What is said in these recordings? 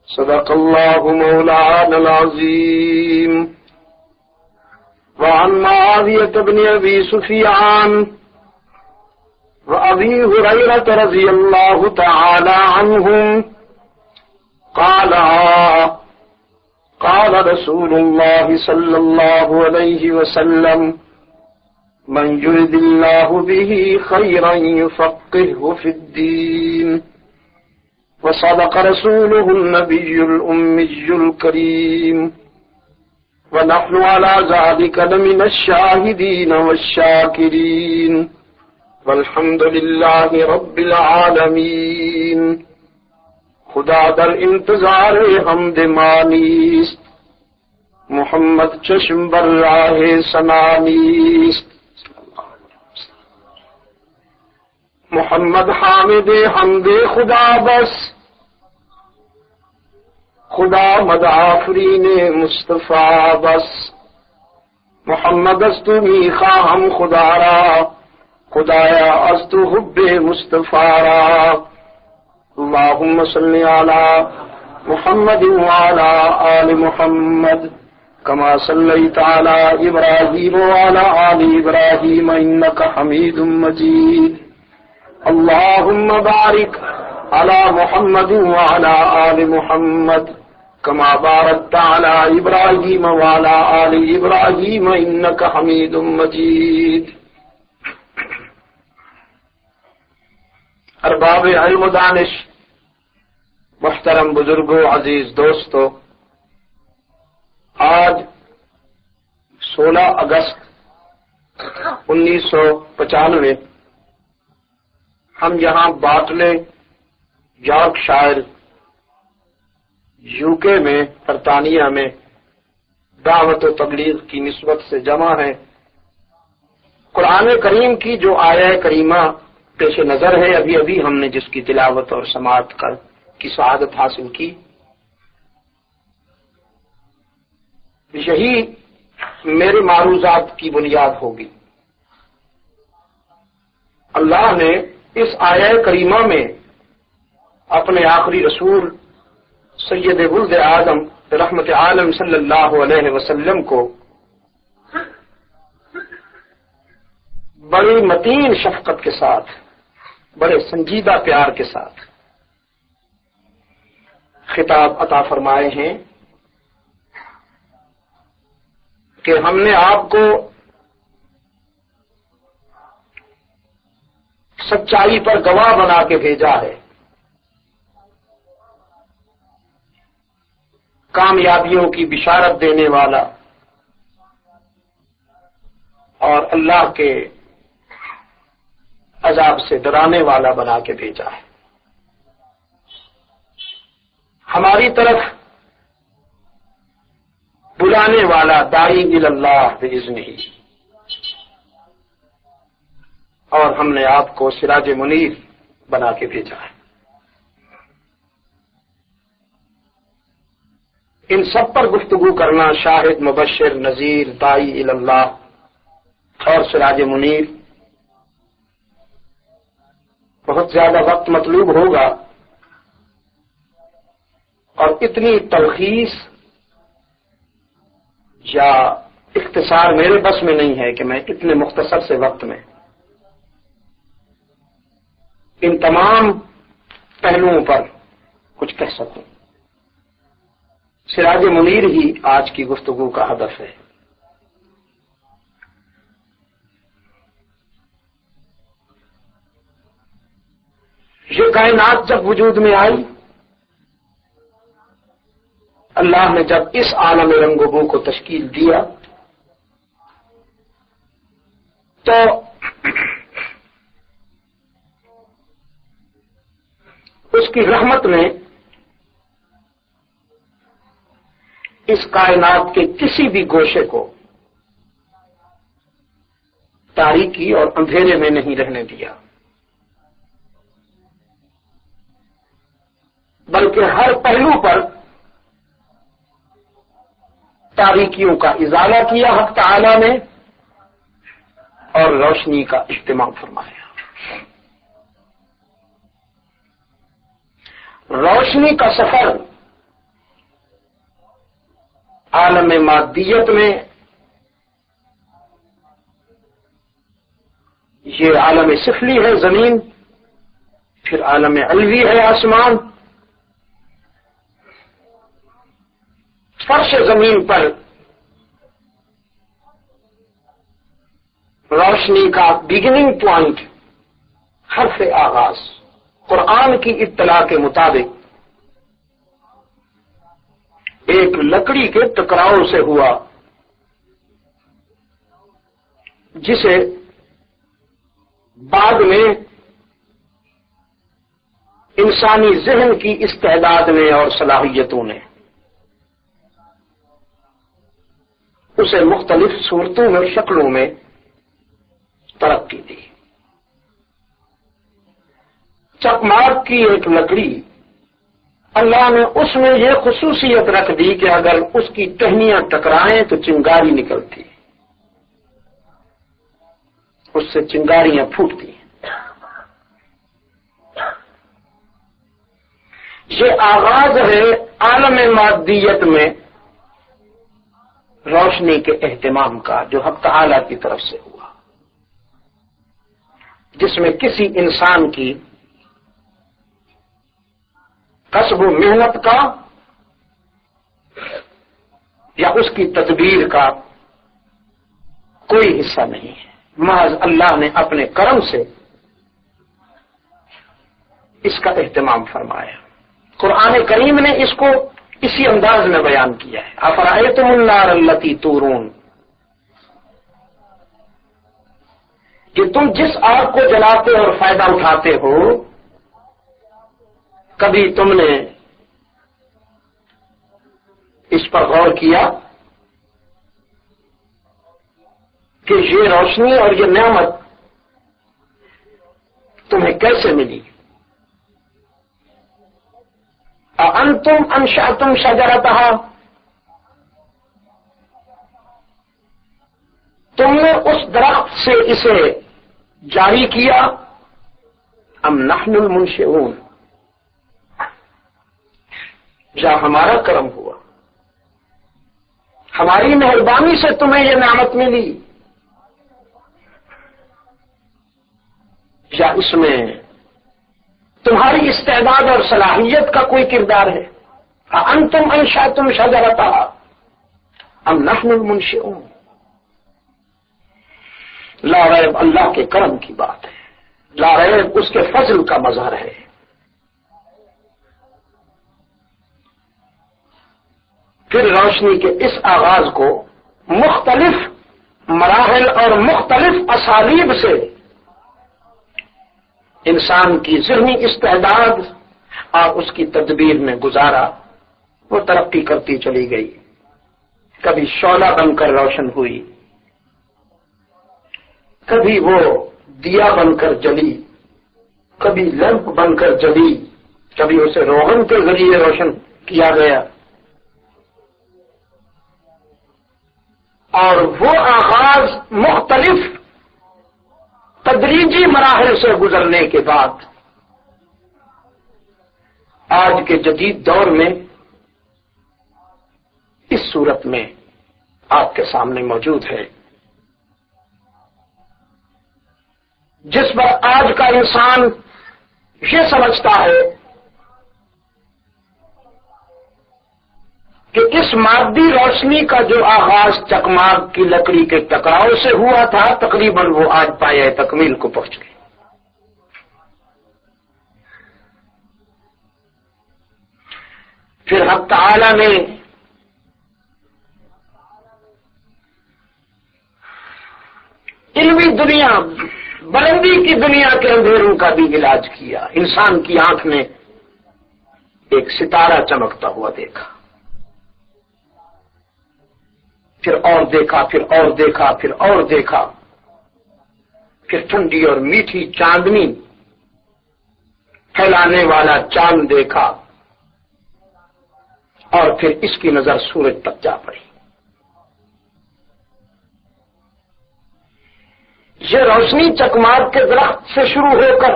صدق الله مولانا العظيم. وعن معاوية بن أبي سفيان وأبي هريرة رضي الله تعالى عنهم قال رسول الله صلى الله عليه وسلم: من يرد الله به خيرا يفقهه في الدين. وصدق رسوله النبي الأمي الكريم، ونحن على ذلك لمن الشاهدين والشاكرين، والحمد لله رب العالمین. خدا در انتظار حمد مانیست، محمد چشم بر راہ سنانیست. محمد حامد حمد خدا بس، خدا مد آفرین مصطفیٰ بس. محمد از تو می خواهم خدا را، خدایا از تو حب مصطفیٰ را. اللهم صل علی محمد وعلی آل محمد كما صليت على إبراهيم وعلى آل إبراهيم إنك حميد مجيد. اللهم بارك على محمد وعلى آل محمد كما باركت على إبراهيم وعلى آل إبراهيم إنك حميد مجيد. ارباب علم و دانش، محترم بزرگوں، عزیز دوستو، آج 16 اگست 1995 ہم یہاں باٹلے یارک شائر UK میں برطانیہ میں دعوت و تبلیغ کی نسبت سے جمع ہیں. قرآن کریم کی جو آیہ کریمہ پیش نظر ہے، ابھی ہم نے جس کی تلاوت اور سماعت کر کی سعادت حاصل کی، یہی میرے معروضات کی بنیاد ہوگی. اللہ نے اس آیہ کریمہ میں اپنے آخری رسول سید ولد آدم رحمت عالم صلی اللہ علیہ وسلم کو بڑی متین شفقت کے ساتھ، بڑے سنجیدہ پیار کے ساتھ خطاب عطا فرمائے ہیں کہ ہم نے آپ کو سچائی پر گواہ بنا کے بھیجا ہے، کامیابیوں کی بشارت دینے والا اور اللہ کے عذاب سے ڈرانے والا بنا کے بھیجا ہے. ہماری طرف بلانے والا داعی الی اللہ باذنہ، اور ہم نے آپ کو سراج منیر بنا کے بھیجا ہے. ان سب پر گفتگو کرنا، شاہد، مبشر، نذیر، داعی الی اللہ اور سراج منیر، بہت زیادہ وقت مطلوب ہوگا، اور اتنی تلخیص یا اختصار میرے بس میں نہیں ہے کہ میں اتنے مختصر سے وقت میں ان تمام پہلوؤں پر کچھ کہہ سکوں. سراج منیر ہی آج کی گفتگو کا ہدف ہے. یہ کائنات جب وجود میں آئی، اللہ نے جب اس عالم رنگ و بو کو تشکیل دیا تو اس کی رحمت نے اس کائنات کے کسی بھی گوشے کو تاریکی اور اندھیرے میں نہیں رہنے دیا، بلکہ ہر پہلو پر تاریکیوں کا ازالہ کیا حق تعالی نے اور روشنی کا اہتمام فرمایا. روشنی کا سفر عالم مادیت میں یہ عالم سفلی ہے زمین، پھر عالم علوی ہے آسمان. فرش زمین پر روشنی کا بگننگ پوائنٹ، حرف آغاز قرآن کی اطلاع کے مطابق ایک لکڑی کے ٹکراؤ سے ہوا، جسے بعد میں انسانی ذہن کی استعداد نے اور صلاحیتوں نے اسے مختلف صورتوں میں، شکلوں میں ترقی دی. چکماک کی ایک لکڑی، اللہ نے اس میں یہ خصوصیت رکھ دی کہ اگر اس کی ٹہنیاں ٹکرائیں تو چنگاری نکلتی، اس سے چنگاریاں پھوٹتی. یہ آغاز ہے عالم مادیت میں روشنی کے اہتمام کا، جو حق تعالی کی طرف سے ہوا، جس میں کسی انسان کی کسب و محنت کا یا اس کی تدبیر کا کوئی حصہ نہیں ہے. محض اللہ نے اپنے کرم سے اس کا اہتمام فرمایا. قرآن کریم نے اس کو اسی انداز میں بیان کیا ہے. افرأیتم النار التی تورون، کہ تم جس آگ کو جلاتے اور فائدہ اٹھاتے ہو، کبھی تم نے اس پر غور کیا کہ یہ روشنی اور یہ نعمت تمہیں کیسے ملی؟ اَأَنْتُمْ أَنشَأْتُمْ شَجَرَتَهَا، تم نے اس درخت سے اسے جاری کیا، ام نحن المنشئون، یا ہمارا کرم ہوا، ہماری مہربانی سے تمہیں یہ نعمت ملی، یا اس میں تمہاری استعداد اور صلاحیت کا کوئی کردار ہے؟ انتم انشأتم شجرتها ام نحن المنشئون. لا ریب اللہ کے کرم کی بات ہے، لا ریب اس کے فضل کا مظہر ہے. پھر روشنی کے اس آغاز کو مختلف مراحل اور مختلف اسالیب سے انسان کی ذہنی استعداد اور اس کی تدبیر نے گزارا. وہ ترقی کرتی چلی گئی، کبھی شعلہ بن کر روشن ہوئی، کبھی وہ دیا بن کر جلی، کبھی لیمپ بن کر جلی، کبھی اسے روغن کے ذریعے روشن کیا گیا. اور وہ آغاز مختلف تدریجی مراحل سے گزرنے کے بعد آج کے جدید دور میں اس صورت میں آپ کے سامنے موجود ہے، جس پر آج کا انسان یہ سمجھتا ہے کہ اس مادی روشنی کا جو آغاز چکماک کی لکڑی کے ٹکراؤ سے ہوا تھا، تقریباً وہ آج پایہ تکمیل کو پہنچ گئی. پھر حق تعالی نے علمی دنیا، بلندی کی دنیا کے اندھیروں کا بھی علاج کیا. انسان کی آنکھ نے ایک ستارہ چمکتا ہوا دیکھا، پھر اور دیکھا، پھر اور دیکھا، پھر اور دیکھا، پھر ٹھنڈی اور میٹھی چاندنی پھیلانے والا چاند دیکھا، اور پھر اس کی نظر سورج تک جا پڑی. یہ روشنی چکماک کے درخت سے شروع ہو کر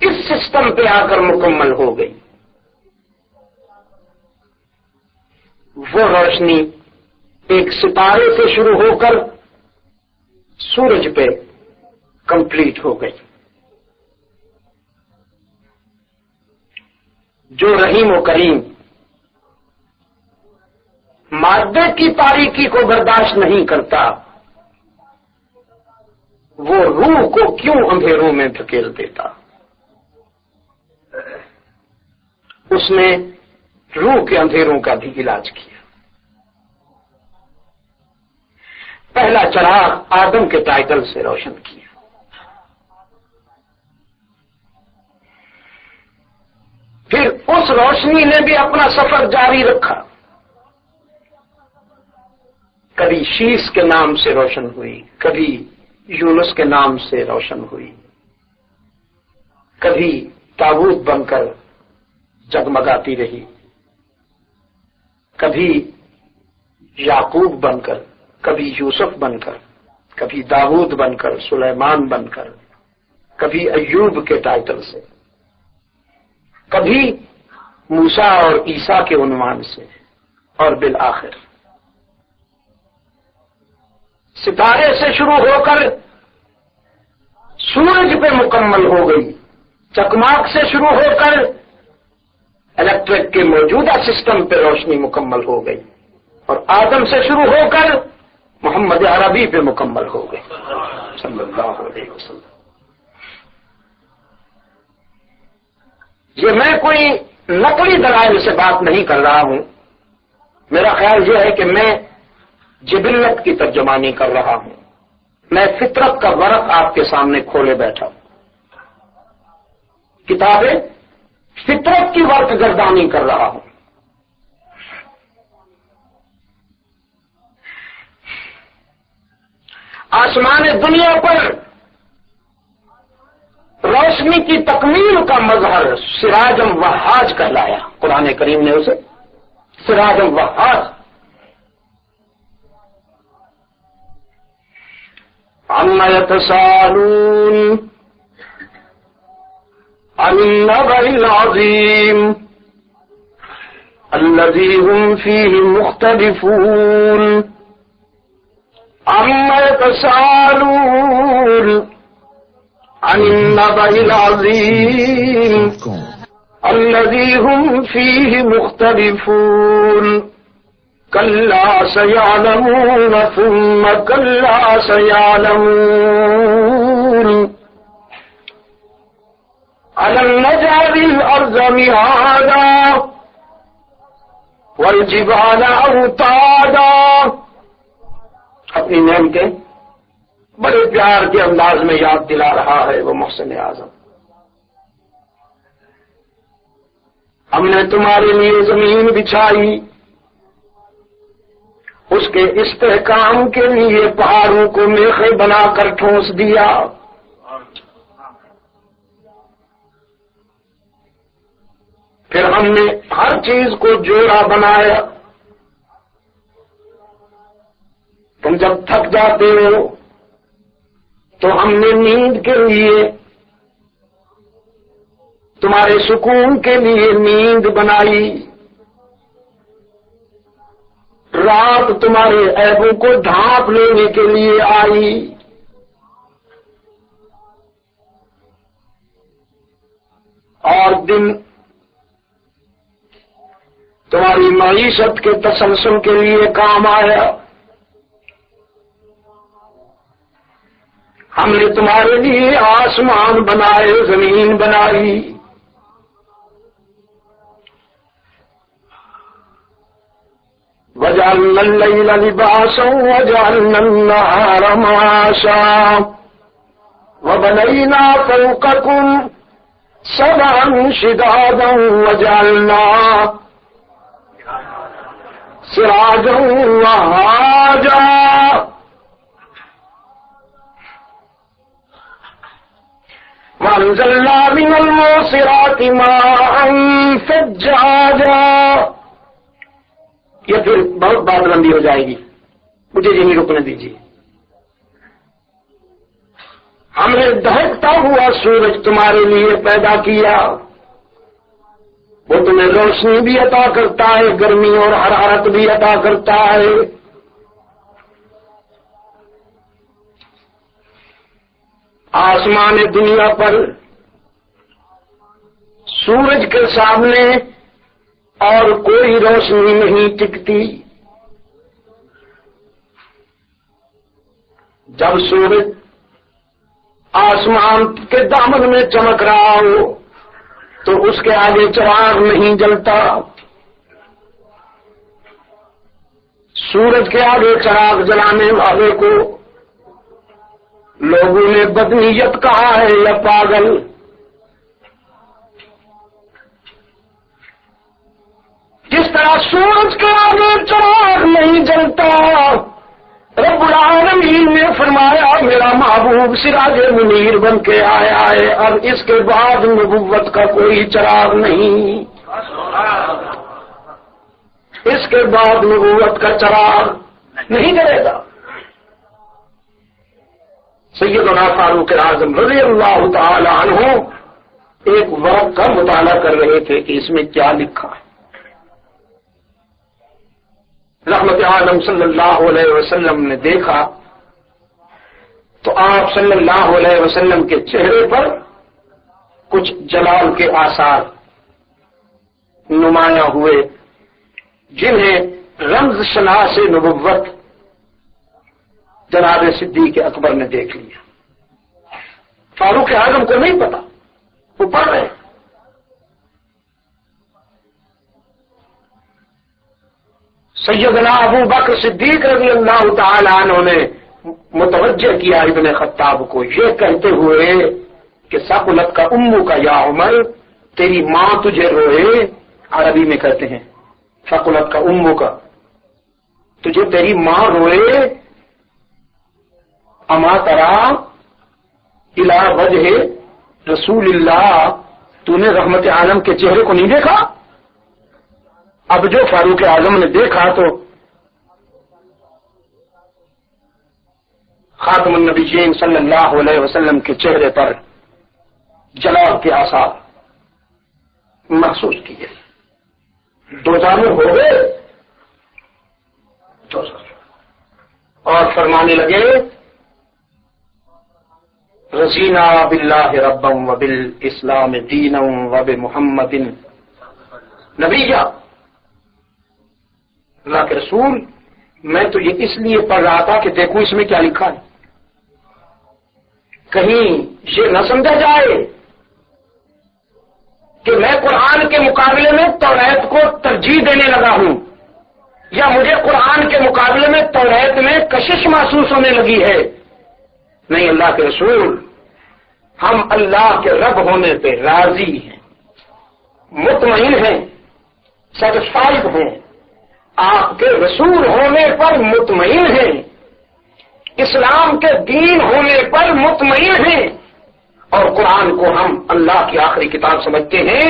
اس سسٹم پہ آ کر مکمل ہو گئی. وہ روشنی ایک ستارے سے شروع ہو کر سورج پہ کمپلیٹ ہو گئی. جو رحیم و کریم مادے کی تاریکی کو برداشت نہیں کرتا، وہ روح کو کیوں اندھیروں میں دھکیل دیتا؟ اس نے روح کے اندھیروں کا بھی علاج کیا. پہلا چراغ آدم کے ٹائٹل سے روشن کیا. پھر اس روشنی نے بھی اپنا سفر جاری رکھا. کبھی شیس کے نام سے روشن ہوئی، کبھی یونس کے نام سے روشن ہوئی، کبھی تابوت بن کر جگمگاتی رہی، کبھی یعقوب بن کر، کبھی یوسف بن کر، کبھی داؤد بن کر، سلیمان بن کر، کبھی ایوب کے ٹائٹل سے، کبھی موسیٰ اور عیسیٰ کے عنوان سے، اور بالآخر ستارے سے شروع ہو کر سورج پہ مکمل ہو گئی، چکماک سے شروع ہو کر الیکٹرک کے موجودہ سسٹم پہ روشنی مکمل ہو گئی، اور آدم سے شروع ہو کر محمد عربی پہ مکمل ہو گئی صلی اللہ علیہ وسلم. یہ میں کوئی نقلی دلائل سے بات نہیں کر رہا ہوں. میرا خیال یہ ہے کہ میں جبلت کی ترجمانی کر رہا ہوں. میں فطرت کا ورق آپ کے سامنے کھولے بیٹھا ہوں. کتابیں فطرت کی ورق گردانی کر رہا ہوں. آسمان دنیا پر روشنی کی تکمیل کا مظہر سراجم وہاج کہلایا. قرآن کریم نے اسے سراجم وہاج. عما يتساءلون عن النبأ العظيم الذي هم فيه مختلفون. عما يتساءلون عن النبأ العظيم الذي هم فيه مختلفون. كلا سيعلمون ثم كلا سيعلمون. ألم نجعل الأرض مهادا والجبال أوتادا. اپنی نعمتیں بڑے پیار کے انداز میں یاد دلا رہا ہے وہ محسن اعظم. ہم نے تمہارے لیے زمین بچھائی، اس کے استحکام کے لیے پہاڑوں کو میخیں بنا کر ٹھونس دیا. پھر ہم نے ہر چیز کو جوڑا بنایا. تم جب تھک جاتے ہو تو ہم نے نیند کے لیے، تمہارے سکون کے لیے نیند بنائی. رات تمہارے عیبوں کو ڈھانپ لینے کے لیے آئی. اور دن تمہاری معیشت کے تسلسل کے لیے کام آیا. ہم نے تمہارے لیے آسمان بنائے، زمین بنائی. وَجَعَلْنَا اللَّيْلَ لِبَاسًا وَجَعَلْنَا النَّهَارَ مَعَاشًا وَبَنَيْنَا فَوْقَكُمْ سَبْعًا شِدَادًا وَجَعَلْنَا سِرَاجًا وَهَّاجًا. وَأَنزَلْنَا مِنَ الْمُعْصِرَاتِ مَاءً ثَجَّاجًا. یہ پھر بہت بات لمبی ہو جائے گی، مجھے یہیں رکنے دیجیے. ہم نے دہکتا ہوا سورج تمہارے لیے پیدا کیا. وہ تمہیں روشنی بھی عطا کرتا ہے، گرمی اور حرارت بھی عطا کرتا ہے۔ آسمان دنیا پر سورج کے سامنے اور کوئی روشنی نہیں ٹکتی۔ جب سورج آسمان کے دامن میں چمک رہا ہو تو اس کے آگے چراغ نہیں جلتا۔ سورج کے آگے چراغ جلانے والے کو لوگوں نے بدنیت کہا ہے یا پاگل۔ جس طرح سورج کے آگے چراغ نہیں جلتا، رب العالمین نے فرمایا میرا محبوب سراج منیر بن کے آیا ہے، اب اس کے بعد نبوت کا کوئی چراغ نہیں، اس کے بعد نبوت کا چراغ نہیں جلے گا۔ سیدنا فاروق اعظم رضی اللہ تعالی عنہ ایک ورق کا مطالعہ کر رہے تھے کہ اس میں کیا لکھا ہے۔ رحمت عالم صلی اللہ علیہ وسلم نے دیکھا تو آپ صلی اللہ علیہ وسلم کے چہرے پر کچھ جلال کے آثار نمایاں ہوئے، جنہیں رمز شناس نبوت جناب صدیق اکبر نے دیکھ لیا۔ فاروق اعظم کو نہیں پتا، وہ پڑھ رہے ہیں۔ سیدنا ابو بکر صدیق رضی اللہ تعالی عنہ نے متوجہ کیا ابن خطاب کو یہ کہتے ہوئے کہ ثقلت کا امو کا یا عمر، تیری ماں تجھے روئے، عربی میں کہتے ہیں ثقلت کا امو کا، تجھے تیری ماں روئے، اما ترا الی وجہ رسول اللہ، تو نے رحمت عالم کے چہرے کو نہیں دیکھا؟ اب جو فاروق اعظم نے دیکھا تو خاتم النبیین صلی اللہ علیہ وسلم کے چہرے پر جلال کے آثار محسوس کیے، دو جانب ہو گئے اور فرمانے لگے رضینا باللہ ربا وبالاسلام دینا وبمحمد نبیا۔ اللہ کے رسول، میں تو یہ اس لیے پڑھ رہا تھا کہ دیکھوں اس میں کیا لکھا ہے، کہیں یہ نہ سمجھا جائے کہ میں قرآن کے مقابلے میں توریت کو ترجیح دینے لگا ہوں، یا مجھے قرآن کے مقابلے میں توریت میں کشش محسوس ہونے لگی ہے۔ نہیں اللہ کے رسول، ہم اللہ کے رب ہونے پہ راضی ہیں، مطمئن ہیں، سیٹسفائیڈ ہیں، آپ کے رسول ہونے پر مطمئن ہیں، اسلام کے دین ہونے پر مطمئن ہیں، اور قرآن کو ہم اللہ کی آخری کتاب سمجھتے ہیں۔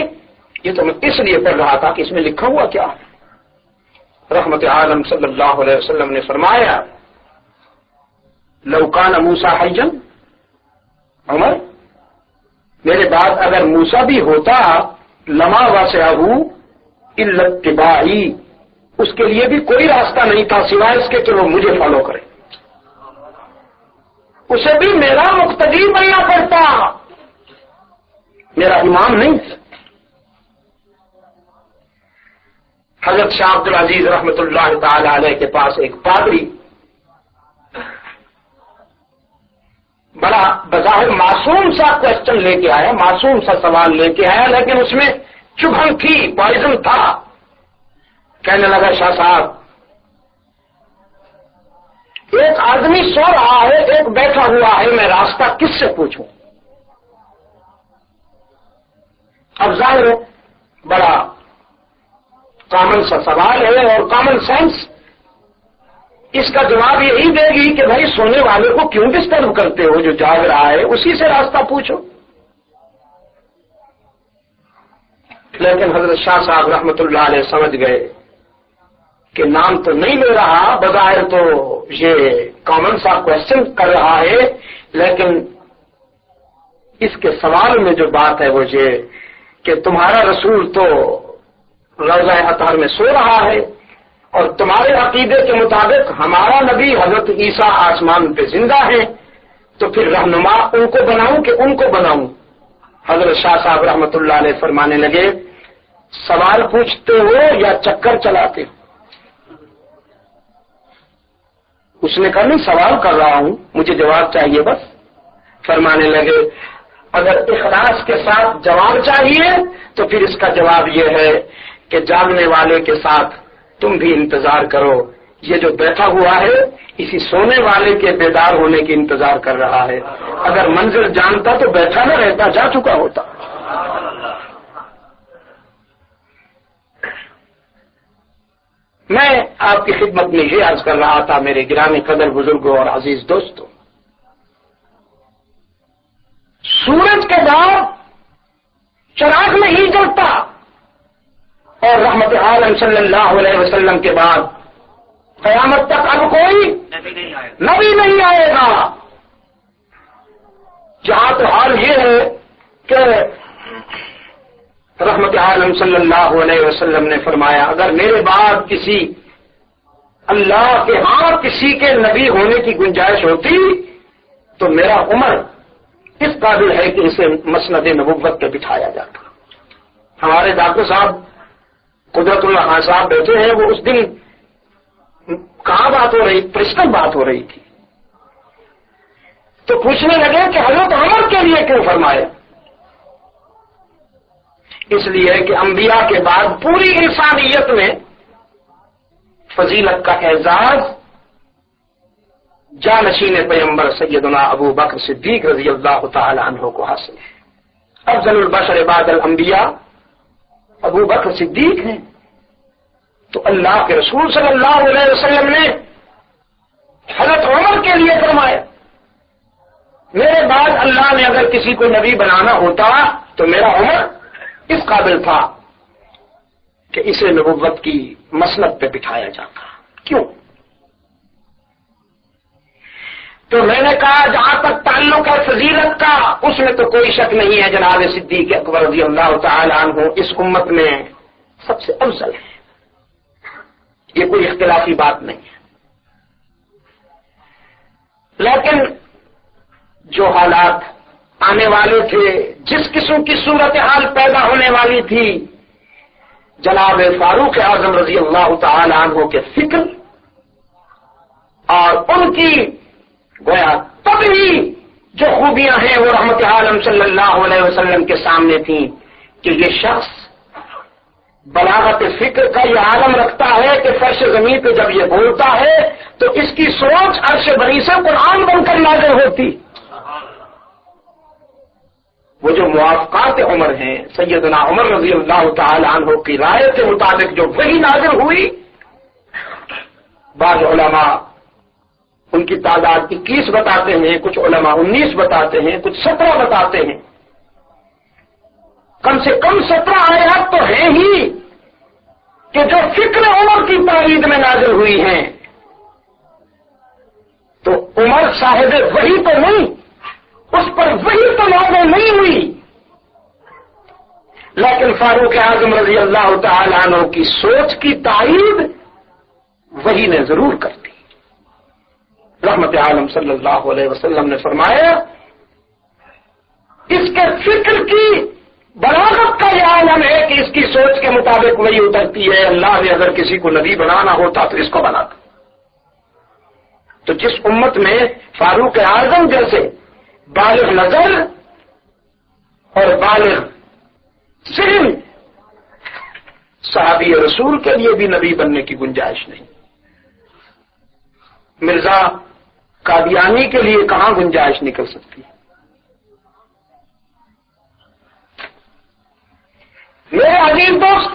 یہ تو میں اس لیے پڑھ رہا تھا کہ اس میں لکھا ہوا کیا ہے۔ رحمت عالم صلی اللہ علیہ وسلم نے فرمایا لو کان موسیٰ حیا، عمر میرے بعد اگر موسیٰ بھی ہوتا لما وسعہ الا اتباعی، اس کے لیے بھی کوئی راستہ نہیں تھا سوائے اس کے کہ وہ مجھے فالو کرے، اسے بھی میرا مقتدی بننا پڑتا، میرا امام نہیں۔ حضرت شاہ عبد العزیز رحمت اللہ تعالی علیہ کے پاس ایک پادری بڑا بظاہر معصوم سا کوشچن لے کے آیا، معصوم سا سوال لے کے آیا، لیکن اس میں چبھن تھی، پوائزن تھا۔ کہنے لگا شاہ صاحب، ایک آدمی سو رہا ہے، ایک بیٹھا ہوا ہے، میں راستہ کس سے پوچھوں؟ اب ظاہر ہے بڑا کامن سا سوال ہے، اور کامن سینس اس کا جواب یہی دے گی کہ بھائی سونے والے کو کیوں ڈسٹرب کرتے ہو، جو جاگ رہا ہے اسی سے راستہ پوچھو۔ لیکن حضرت شاہ صاحب رحمت اللہ علیہ سمجھ گئے کہ نام تو نہیں لے رہا، بظاہر تو یہ کامن سا کوشچن کر رہا ہے، لیکن اس کے سوال میں جو بات ہے وہ یہ کہ تمہارا رسول تو روضہ اطہر میں سو رہا ہے اور تمہارے عقیدے کے مطابق ہمارا نبی حضرت عیسیٰ آسمان پہ زندہ ہے، تو پھر رہنما ان کو بناؤں کہ ان کو بناؤں؟ حضرت شاہ صاحب رحمۃ اللہ علیہ فرمانے لگے، سوال پوچھتے ہو یا چکر چلاتے ہو؟ اس نے کہا نہیں، سوال کر رہا ہوں، مجھے جواب چاہیے بس۔ فرمانے لگے اگر اخلاص کے ساتھ جواب چاہیے تو پھر اس کا جواب یہ ہے کہ جاگنے والے کے ساتھ تم بھی انتظار کرو، یہ جو بیٹھا ہوا ہے اسی سونے والے کے بیدار ہونے کی انتظار کر رہا ہے، اگر منزل جانتا تو بیٹھا نہ رہتا، جا چکا ہوتا۔ میں آپ کی خدمت میں یہ عرض کر رہا تھا میرے گرامی قدر بزرگوں اور عزیز دوستوں، سورج کے بعد چراغ نہیں جلتا، اور رحمت عالم صلی اللہ علیہ وسلم کے بعد قیامت تک اب کوئی نبی نہیں آئے گا۔ جہاں تو حال یہ ہے کہ رحمت عالم صلی اللہ علیہ وسلم نے فرمایا اگر میرے بعد کسی اللہ کے ہاں کسی کے نبی ہونے کی گنجائش ہوتی تو میرا عمر اس قابل ہے کہ اسے مسند نبوت پہ بٹھایا جاتا۔ ہمارے ڈاکٹر صاحب قدرت اللہ خان صاحب بیٹھے ہیں، وہ اس دن کہاں بات ہو رہی، پرسنل بات ہو رہی تھی، تو پوچھنے لگے کہ حضرت عمر کے لیے کیوں فرمایا؟ اس لیے کہ انبیاء کے بعد پوری انسانیت میں فضیلت کا اعزاز جانشین پیغمبر سیدنا ابو بکر صدیق رضی اللہ تعالی عنہ کو حاصل ہے۔ افضل البشر بعد الانبیاء ابو بکر صدیق ہیں، تو اللہ کے رسول صلی اللہ علیہ وسلم نے حضرت عمر کے لیے فرمایا میرے بعد اللہ نے اگر کسی کو نبی بنانا ہوتا تو میرا عمر اس قابل تھا کہ اسے نبوت کی مسند پہ بٹھایا جاتا۔ کیوں؟ تو میں نے کہا جہاں تک تعلق ہے فضیلت کا اس میں تو کوئی شک نہیں ہے، جناب صدیق اکبر رضی اللہ تعالی عنہ اس امت میں سب سے افضل ہے، یہ کوئی اختلافی بات نہیں ہے۔ لیکن جو حالات آنے والے تھے، جس قسم کی صورتحال پیدا ہونے والی تھی، جناب فاروق اعظم رضی اللہ تعالی عنہ کے فکر اور ان کی گویا طبعی جو خوبیاں ہیں وہ رحمت عالم صلی اللہ علیہ وسلم کے سامنے تھیں کہ یہ شخص بلاغت فکر کا یہ عالم رکھتا ہے کہ فرش زمین پہ جب یہ بولتا ہے تو اس کی سوچ عرش بری سے قرآن بن کر نازل ہوتی۔ وہ جو موافقات عمر ہیں، سیدنا عمر رضی اللہ تعالی عنہ کی رائے کے مطابق جو وحی نازل ہوئی، بعض علماء ان کی تعداد 21 بتاتے ہیں، کچھ علماء 19 بتاتے ہیں، کچھ 17 بتاتے ہیں، کم سے کم 17 آیات تو ہیں ہی کہ جو فکر عمر کی تائید میں نازل ہوئی ہیں۔ تو عمر صاحب وحی تو نہیں، اس پر وحی تو نازل نہیں ہوئی، لیکن فاروق اعظم رضی اللہ تعالی عنہ کی سوچ کی تائید وحی نے ضرور کر دی۔ رحمت عالم صلی اللہ علیہ وسلم نے فرمایا اس کے فکر کی بلاغت کا یہ عالم ہے کہ اس کی سوچ کے مطابق وہی اترتی ہے، اللہ نے اگر کسی کو نبی بنانا ہوتا تو اس کو بناتا۔ تو جس امت میں فاروق اعظم جیسے بالغ نظر اور بالغ ذہن صحابی رسول کے لیے بھی نبی بننے کی گنجائش نہیں، مرزا قادیانی کے لیے کہاں گنجائش نکل سکتی ہے؟ میرے عزیز دوست،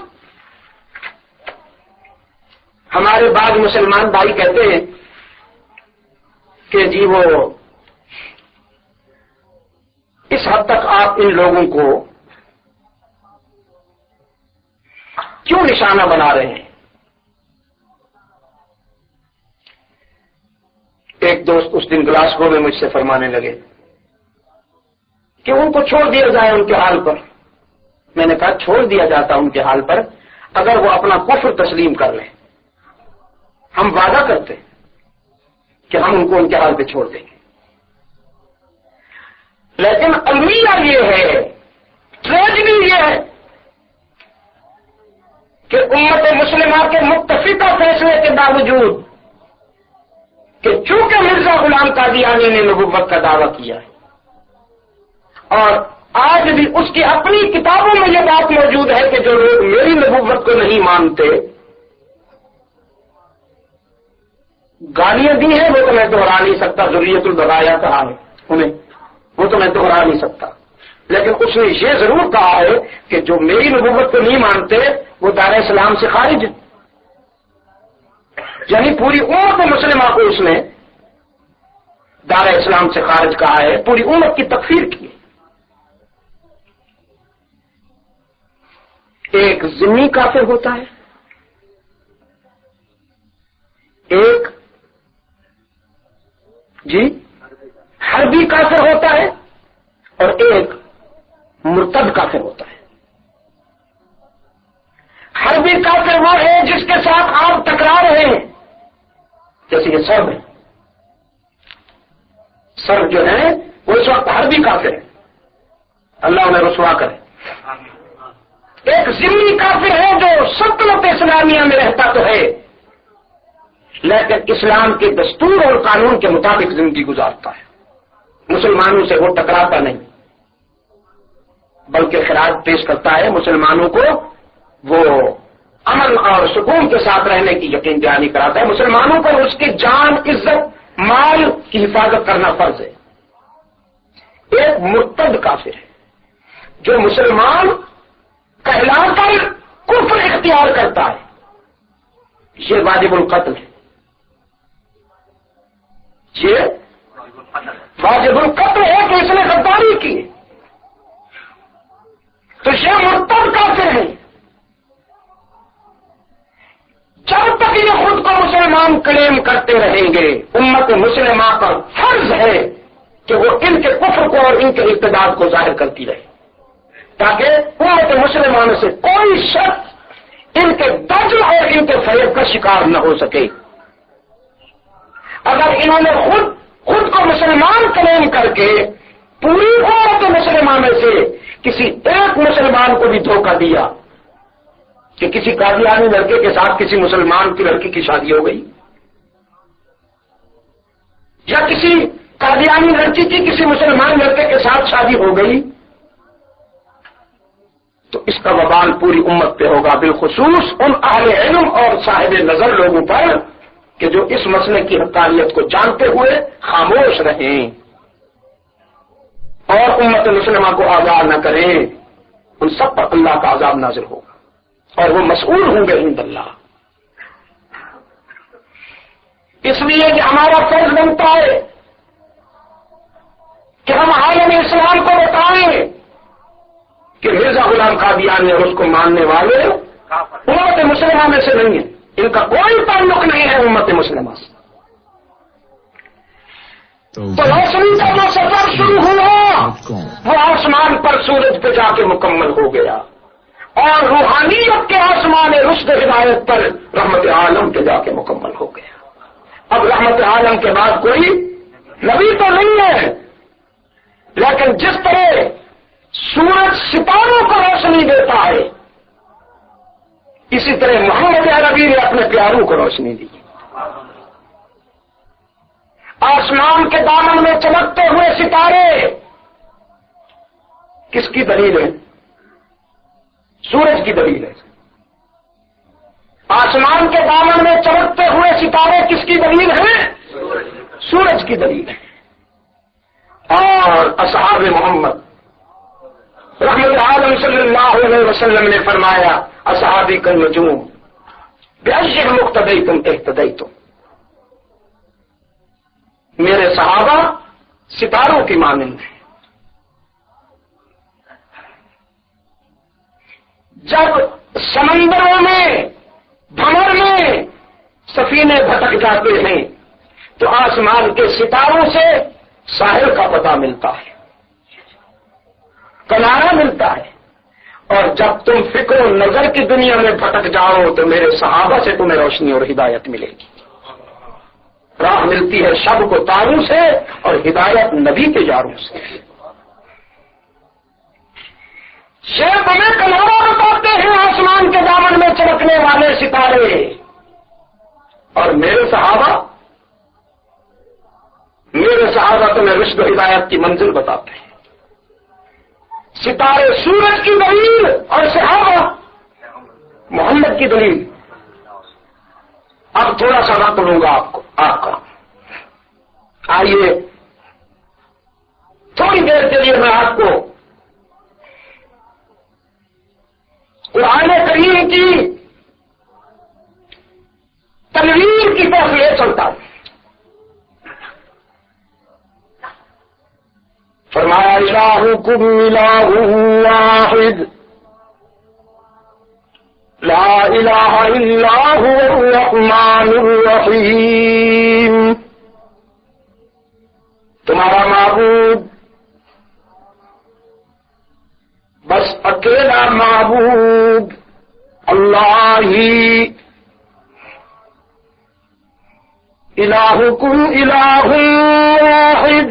ہمارے بعض مسلمان بھائی کہتے ہیں کہ جی وہ اس حد تک آپ ان لوگوں کو کیوں نشانہ بنا رہے ہیں؟ ایک دوست اس دن گلاسگو میں مجھ سے فرمانے لگے کہ ان کو چھوڑ دیا جائے ان کے حال پر۔ میں نے کہا چھوڑ دیا جاتا ان کے حال پر، اگر وہ اپنا کفر تسلیم کر لیں، ہم وعدہ کرتے ہیں کہ ہم ان کو ان کے حال پہ چھوڑ دیں گے. لیکن المیہ یہ ہے، ٹریجڈی یہ ہے کہ امت مسلمہ کے متفقہ فیصلے کے باوجود کہ چونکہ مرزا غلام قادیانی نے نبوت کا دعویٰ کیا ہے اور آج بھی اس کی اپنی کتابوں میں یہ بات موجود ہے کہ جو لوگ میری نبوت کو نہیں مانتے، گالیاں دی ہیں، وہ تو میں دہرا نہیں سکتا، ذریت البرایا کہا ہے انہیں، وہ تو میں دہرا نہیں سکتا، لیکن اس نے یہ ضرور کہا ہے کہ جو میری نبوت کو نہیں مانتے وہ دار اسلام سے خارج، یعنی پوری امت مسلمہ کو اس نے دار اسلام سے خارج کہا ہے، پوری امت کی تکفیر کی ہے. ایک ذمی کافر ہوتا ہے، ایک حربی کافر ہوتا ہے، اور ایک مرتد کافر ہوتا ہے. حربی کافر وہ ہے جس کے ساتھ آپ ٹکرا رہے ہیں، جیسے یہ سرب ہے، سرب جو ہے وہ اس وقت حربی کافر ہے، اللہ انہیں رسوا کرے. ایک ذمی کافر ہے جو سلطنت اسلامیہ میں رہتا تو ہے لیکن اسلام کے دستور اور قانون کے مطابق زندگی گزارتا ہے، مسلمانوں سے وہ ٹکراتا نہیں بلکہ خراج پیش کرتا ہے، مسلمانوں کو وہ امن اور سکون کے ساتھ رہنے کی یقین دہانی کراتا ہے، مسلمانوں پر اس کی جان، عزت، مال کی حفاظت کرنا فرض ہے. ایک مرتد کافر ہے جو مسلمان کہلا کر کفر اختیار کرتا ہے، یہ واجب القتل ہے، یہ واجب القتل ہے کہ اس نے غداری کی، تو یہ مرتد کافر ہے. جب تک یہ خود کو مسلمان کلیم کرتے رہیں گے، امت مسلمہ پر فرض ہے کہ وہ ان کے کفر کو اور ان کے ارتداد کو ظاہر کرتی رہے تاکہ امت مسلمان سے کوئی شخص ان کے دجل اور ان کے فریب کا شکار نہ ہو سکے. اگر انہوں نے خود کو مسلمان کلیم کر کے پوری امت مسلمان میں سے کسی ایک مسلمان کو بھی دھوکہ دیا کہ کسی قادیانی لڑکے کے ساتھ کسی مسلمان کی لڑکی کی شادی ہو گئی، یا کسی قادیانی لڑکی کی کسی مسلمان لڑکے کے ساتھ شادی ہو گئی، تو اس کا وبال پوری امت پہ ہوگا، بالخصوص ان اہل علم اور صاحب نظر لوگوں پر کہ جو اس مسئلے کی حقانیت کو جانتے ہوئے خاموش رہیں اور امت مسلمہ کو آگاہ نہ کریں. ان سب پر اللہ کا عذاب نازل ہوگا اور وہ مسئول ہوں گے عند اللہ. اس لیے کہ ہمارا فرض بنتا ہے کہ ہم عالم اسلام کو بتائیں کہ مرزا غلام قادیانی اور اس کو ماننے والے امت مسلمہ میں سے نہیں ہیں، ان کا کوئی تعلق نہیں ہے امت مسلمہ سے. تو روشنی کا جو سفر شروع ہوا وہ آسمان پر سورج پہ جا کے مکمل ہو گیا اور روحانیت کے آسمان رشد ہدایت پر رحمت عالم کے جا کے مکمل ہو گیا. اب رحمت عالم کے بعد کوئی نبی تو نہیں ہے، لیکن جس طرح سورج ستاروں کو روشنی دیتا ہے اسی طرح محمد عربی نے اپنے پیاروں کو روشنی دی. آسمان کے دامن میں چمکتے ہوئے ستارے کس کی دلیل ہے؟ سورج کی دلیل ہے. آسمان کے دامن میں چمکتے ہوئے ستارے کس کی دلیل ہے؟ سورج کی دلیل ہے. اور اصحاب محمد رحمت عالم صلی اللہ علیہ وسلم نے فرمایا اصحابی کالنجوم بأیہم اقتدیتم اہتدیتم، میرے صحابہ ستاروں کی مانند ہیں. جب سمندروں میں بھنور میں سفینے بھٹک جاتے ہیں تو آسمان کے ستاروں سے ساحل کا پتہ ملتا ہے، کنارہ ملتا ہے، اور جب تم فکر و نظر کی دنیا میں بھٹک جاؤ تو میرے صحابہ سے تمہیں روشنی اور ہدایت ملے گی. راہ ملتی ہے شب کو تاروں سے اور ہدایت نبی کے یاروں سے. شیخ تمہیں کلارا بتاتے ہیں آسمان کے دامن میں چمکنے والے ستارے، اور میرے صحابہ تمہیں رشد و ہدایت کی منزل بتاتے ہیں. ستارے سورج کی دلیل اور صحابہ محمد کی دلیل. اب تھوڑا سا وقت لوں گا آپ کا. آئیے تھوڑی دیر کے لیے میں آپ کو قرآن کریم کی تنویر کی طرف لے چلتا ہوں. فرمایا الہکم الہ واحد لا الہ الا هو الرحمن الرحیم. تمہارا معبود بس اکیلا معبود اللہ ہی. الہکم الہ واحد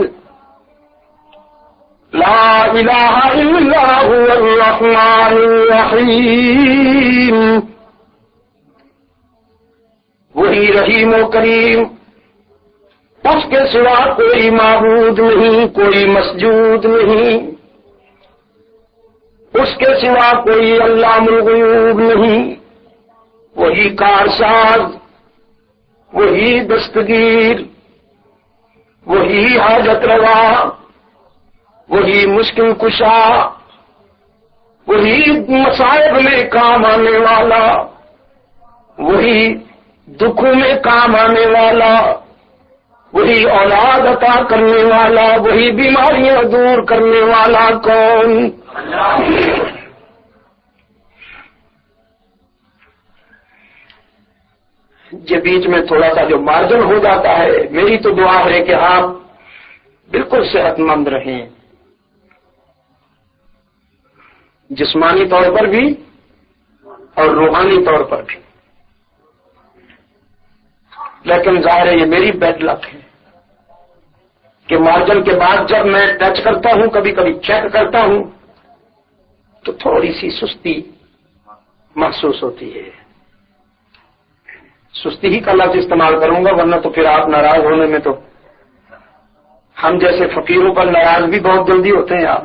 لا الہ الا هو الرحمن الرحیم. وہی رحیم و کریم، اس کے سوا کوئی معبود نہیں، کوئی مسجود نہیں، اس کے سوا کوئی علام الغیوب نہیں. وہی کارساز، وہی دستگیر، وہی حاجت روا، وہی مشکل کشا، وہی مصائب میں کام آنے والا، وہی دکھوں میں کام آنے والا، وہی اولاد عطا کرنے والا، وہی بیماریاں دور کرنے والا. کون؟ یہ بیچ میں تھوڑا سا جو مارجن ہو جاتا ہے، میری تو دعا ہے کہ آپ بالکل صحت مند رہیں، جسمانی طور پر بھی اور روحانی طور پر بھی. لیکن ظاہر ہے یہ میری بیڈ لک ہے کہ مارجن کے بعد جب میں ٹچ کرتا ہوں، کبھی کبھی چیک کرتا ہوں، تو تھوڑی سی سستی محسوس ہوتی ہے. سستی ہی کا لفظ استعمال کروں گا، ورنہ تو پھر آپ ناراض ہونے میں تو ہم جیسے فقیروں پر ناراض بھی بہت جلدی ہوتے ہیں. آپ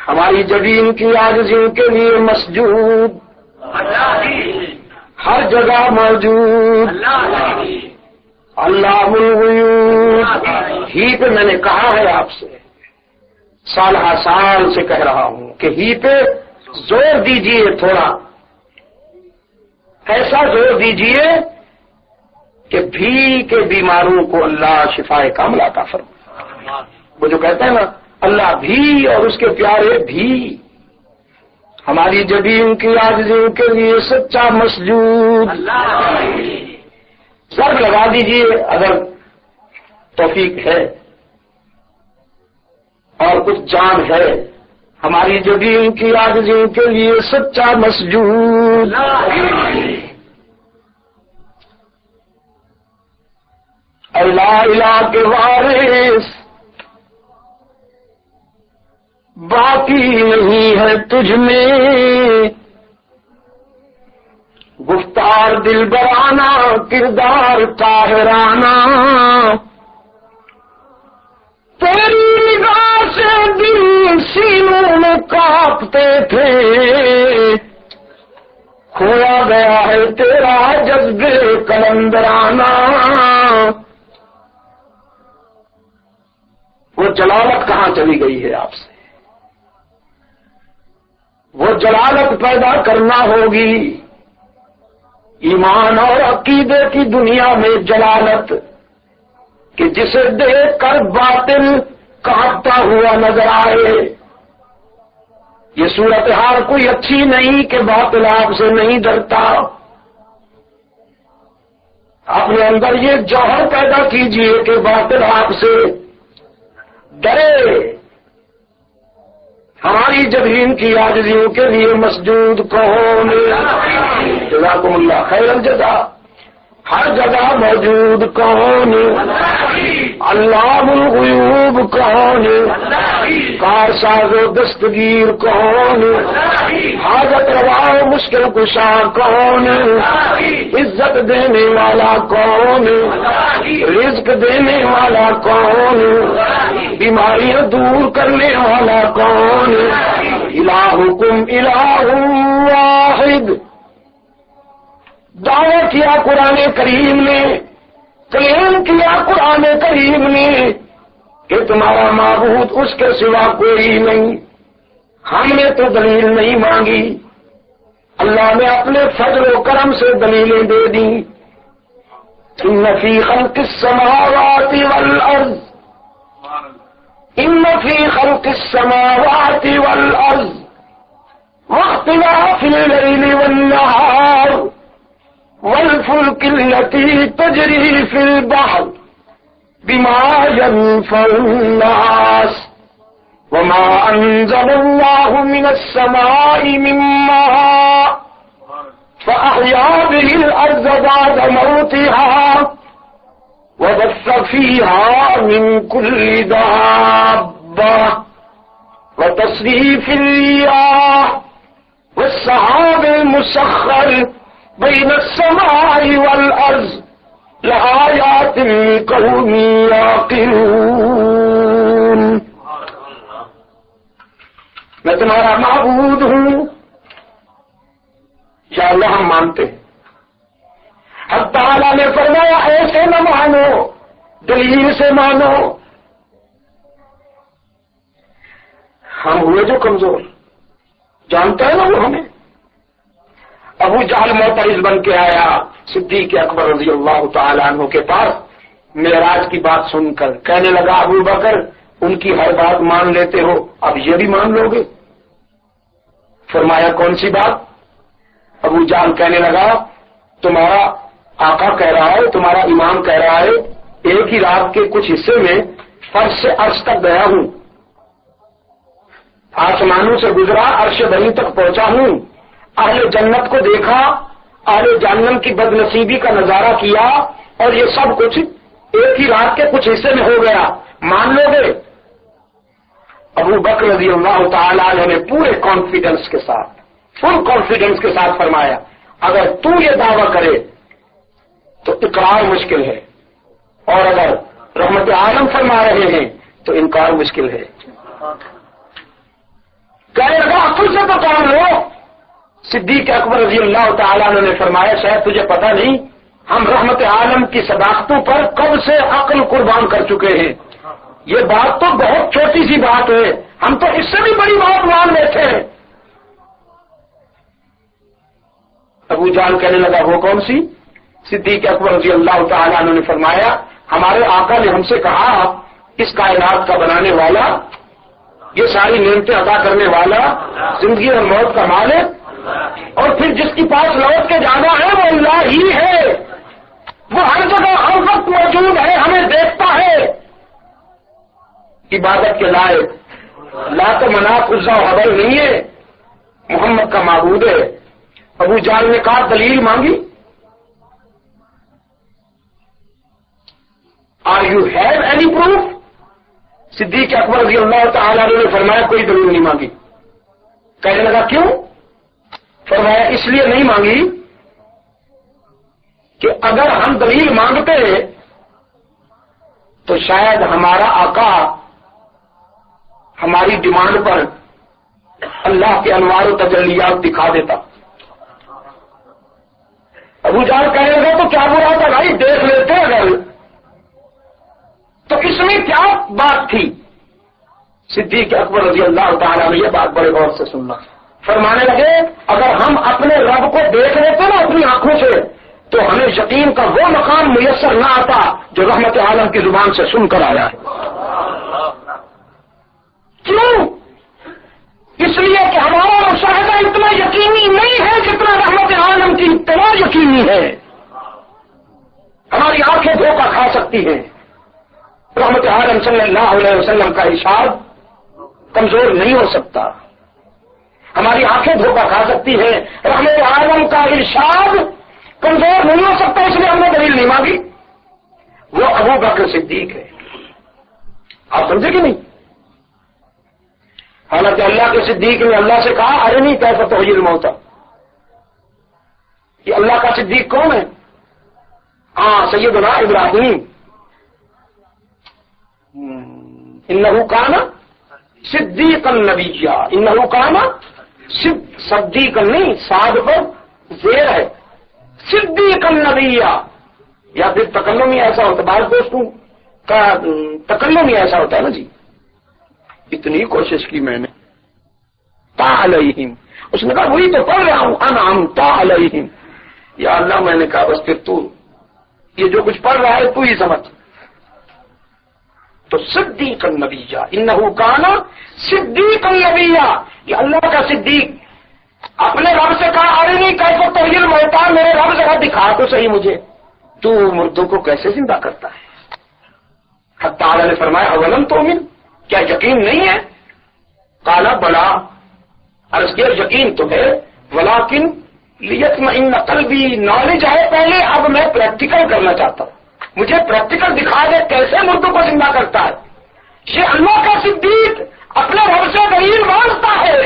ہماری جبین کی عاجزیوں کے لیے مسجود ہر جگہ موجود اللہ الغیوب ہی پہ میں نے کہا ہے آپ سے، سال ہر سال سے کہہ رہا ہوں کہ ہی پہ زور دیجئے، تھوڑا ایسا زور دیجئے کہ بھی کے بیماروں کو اللہ شفائے کاملہ عطا فرمائے. وہ جو کہتے ہیں نا اللہ بھی اور اس کے پیارے بھی. ہماری جبین کی عاجزیوں کے لیے سچا مسجود. ضرب لگا دیجئے اگر توفیق ہے اور کچھ جان ہے. ہماری جبین کی عاجزیوں کے لیے سچا مسجود. اللہ الہ کے وارث باقی نہیں ہے تجھ میں، گفتار دل برانہ کردار طاہرانہ، تیری نگاہ سے دل سینوں میں کانپتے تھے، کھویا گیا ہے تیرا جذبے کلندرانہ. وہ جلالت کہاں چلی گئی ہے آپ سے؟ وہ جلالت پیدا کرنا ہوگی. ایمان اور عقیدے کی دنیا میں جلالت کہ جسے دیکھ کر باطل کانپتا ہوا نظر آئے. یہ صورتحال کوئی اچھی نہیں کہ باطل آپ سے نہیں ڈرتا. اپنے اندر یہ جوہر پیدا کیجئے کہ باطل آپ سے ڈرے. ہماری جبین کی عاجزیوں کے لیے مسجود کون؟ جزاکم اللہ خیر الجزا۔ ہر جگہ موجود کون؟ علام الغیوب کون؟ کارساز و دستگیر کون؟ حاجت روا و مشکل کشا کون؟ عزت دینے والا کون؟ رزق دینے والا کون؟ بیماریاں دور کرنے والا کون؟ الہکم الہ واحد۔ دعویٰ کیا قرآن کریم نے، کلیم کیا قرآن کریم نے کہ تمہارا معبود اس کے سوا کوئی نہیں۔ ہم نے تو دلیل نہیں مانگی، اللہ نے اپنے فضل و کرم سے دلیلیں دے دی۔ ان فی خلق السماوات والارض، ان فی خلق السماوات والارض واختلاف اللیل والنہار والفلك التي تجري في البحر بما ينفع الناس وما أنزل الله من السماء من ماء فأحيا به الأرض بعد موتها وبث فيها من كل دابة وتصريف الرياح والسحاب المسخر بين السماء والأرض لآيات لقوم يعقلون۔ میں تمہارا معبود ہوں، یا اللہ ہم مانتے ہیں۔ حق تعالیٰ نے فرمایا ایسے نہ مانو، دلیل سے مانو۔ ہم ہوئے جو کمزور، جانتا ہے نا وہ ہمیں۔ ابو جہل معترض بن کے آیا صدیق اکبر رضی اللہ تعالیٰ عنہ کے پاس معراج کی بات سن کر، کہنے لگا ابو بکر ان کی ہر بات مان لیتے ہو، اب یہ بھی مان لو گے؟ فرمایا کون سی بات؟ ابو جہل کہنے لگا تمہارا آقا کہہ رہا ہے، تمہارا امام کہہ رہا ہے ایک ہی رات کے کچھ حصے میں فرش سے عرش تک گیا ہوں، آسمانوں سے گزرا، عرش بری تک پہنچا ہوں، اہل جنت کو دیکھا، اہل جہنم کی بد نصیبی کا نظارہ کیا، اور یہ سب کچھ ایک ہی رات کے کچھ حصے میں ہو گیا، مان لو گے؟ ابو بکر رضی اللہ تعالیٰ عنہ نے پورے کانفیڈنس کے ساتھ، فل کانفیڈنس کے ساتھ فرمایا اگر تو یہ دعویٰ کرے تو اقرار مشکل ہے، اور اگر رحمت عالم فرما رہے ہیں تو انکار مشکل ہے۔ کہنے لگا عقل سے تو کام لو۔ صدیق اکبر رضی اللہ تعالیٰ عنہ نے فرمایا شاید تجھے پتہ نہیں ہم رحمت عالم کی صداقتوں پر کب سے عقل قربان کر چکے ہیں، یہ بات تو بہت چھوٹی سی بات ہے، ہم تو اس سے بھی بڑی بات مان بیٹھے ہیں۔ ابو جہل کہنے لگا وہ کون سی؟ صدیق اکبر رضی اللہ تعالیٰ عنہ نے فرمایا ہمارے آقا نے ہم سے کہا اس کائنات کا بنانے والا، یہ ساری نعمتیں عطا کرنے والا، زندگی اور موت کا مالک، اور پھر جس کے پاس لوٹ کے جانا ہے وہ اللہ ہی ہے، وہ ہر جگہ ہر وقت موجود ہے، ہمیں دیکھتا ہے۔ عبادت کے لائق لات و منات عزا و حبل نہیں ہے، محمد کا معبود ہے۔ ابو جہل نے کہا دلیل مانگی، are you have any proof? Siddiq Akbar رضی اللہ تعالیٰ عنہ نے فرمایا کوئی دلیل نہیں مانگی۔ کہنے لگا کیوں؟ فرمایا اس لیے نہیں مانگی کہ اگر ہم دلیل مانگتے تو شاید ہمارا آقا ہماری ڈیمانڈ پر اللہ کے انوار و تجلیات دکھا دیتا۔ ابو جہل کہنے لگا تو کیا برا تھا بھائی، دیکھ لیتے اگر، تو اس میں کیا بات تھی؟ صدیق اکبر رضی اللہ تعالیٰ نے یہ بات بڑے غور سے سننا، فرمانے لگے اگر ہم اپنے رب کو دیکھ لیتے نا اپنی آنکھوں سے تو ہمیں یقین کا وہ مقام میسر نہ آتا جو رحمت عالم کی زبان سے سن کر آیا ہے۔ کیوں؟ اس لیے کہ ہمارا مشاہدہ اتنا یقینی نہیں ہے جتنا رحمت عالم کی اتباع یقینی ہے۔ ہماری آنکھیں دھوکہ کھا سکتی ہیں، رحمت عالم صلی اللہ علیہ وسلم کا ارشاد کمزور نہیں ہو سکتا. ہماری آنکھیں دھوکہ کھا سکتی ہیں، رحمت عالم کا ارشاد کمزور نہیں ہو سکتا، اس لیے ہم نے دلیل نہیں مانگی. وہ ابو بکر صدیق ہے. آپ سمجھے کہ نہیں؟ حالانکہ اللہ کے صدیق نے اللہ سے کہا ارے نہیں کیسا تو الموت. یہ اللہ کا صدیق کون ہے؟ ہاں سیدنا ابراہیم. انہو کان صدیقا نبیّا. انہو کان صدیقا نہیں، صاد پر زیر ہے، صدیقا نبیّا. یا پھر تکلم ہی ایسا ہوتا ہے، بعض دوستوں کا تکلم ہی ایسا ہوتا ہے نا جی. اتنی کوشش کی میں نے. تا علیہم، اس نے کہا وہی تو پڑھ رہا ہوں، انعمتا علیہم. یا اللہ میں نے کہا بس پھر تو یہ جو کچھ پڑھ رہا ہے تو ہی سمجھ. تو صدیق النبیّ، انہو کان صدیق النبیّ. یہ اللہ کا صدیق اپنے رب سے کہا ارے نہیں کیسے تحیل موتا، میرے رب ذرا دکھا تو صحیح مجھے تو مردوں کو کیسے زندہ کرتا ہے. حق تعالی نے فرمایا اولم تؤمن، کیا یقین نہیں ہے؟ قال بلا، عرض کیا یقین تو ہے، ولیکن لیطمئن قلبی، نالج ہے پہلے، اب میں پریکٹیکل کرنا چاہتا ہوں. مجھے پریکٹیکل دکھا دے کیسے مردوں کو زندہ کرتا ہے. یہ اللہ کا صدیق اپنے رب سے دلیل مانگتا ہے،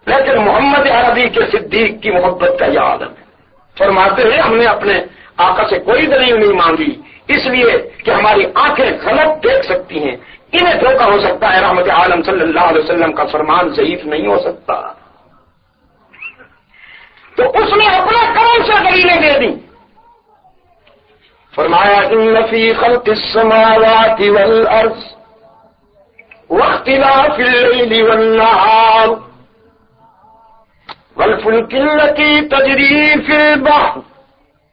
لیکن محمد عربی کے صدیق کی محبت کا یہ عالم ہے. فرماتے ہیں ہم نے اپنے آقا سے کوئی دلیل نہیں مانگی، اس لیے کہ ہماری آنکھیں غلط دیکھ سکتی ہیں، انہیں دھوکہ ہو سکتا ہے. رحمت عالم صلی اللہ علیہ وسلم کا فرمان ضعیف نہیں ہو سکتا. تو اس نے اپنے کرم سے دلیلیں دے دی. فرمایا ان فی خلق السماوات والارض واختلاف الليل والنهار والفلك التي تجري في البحر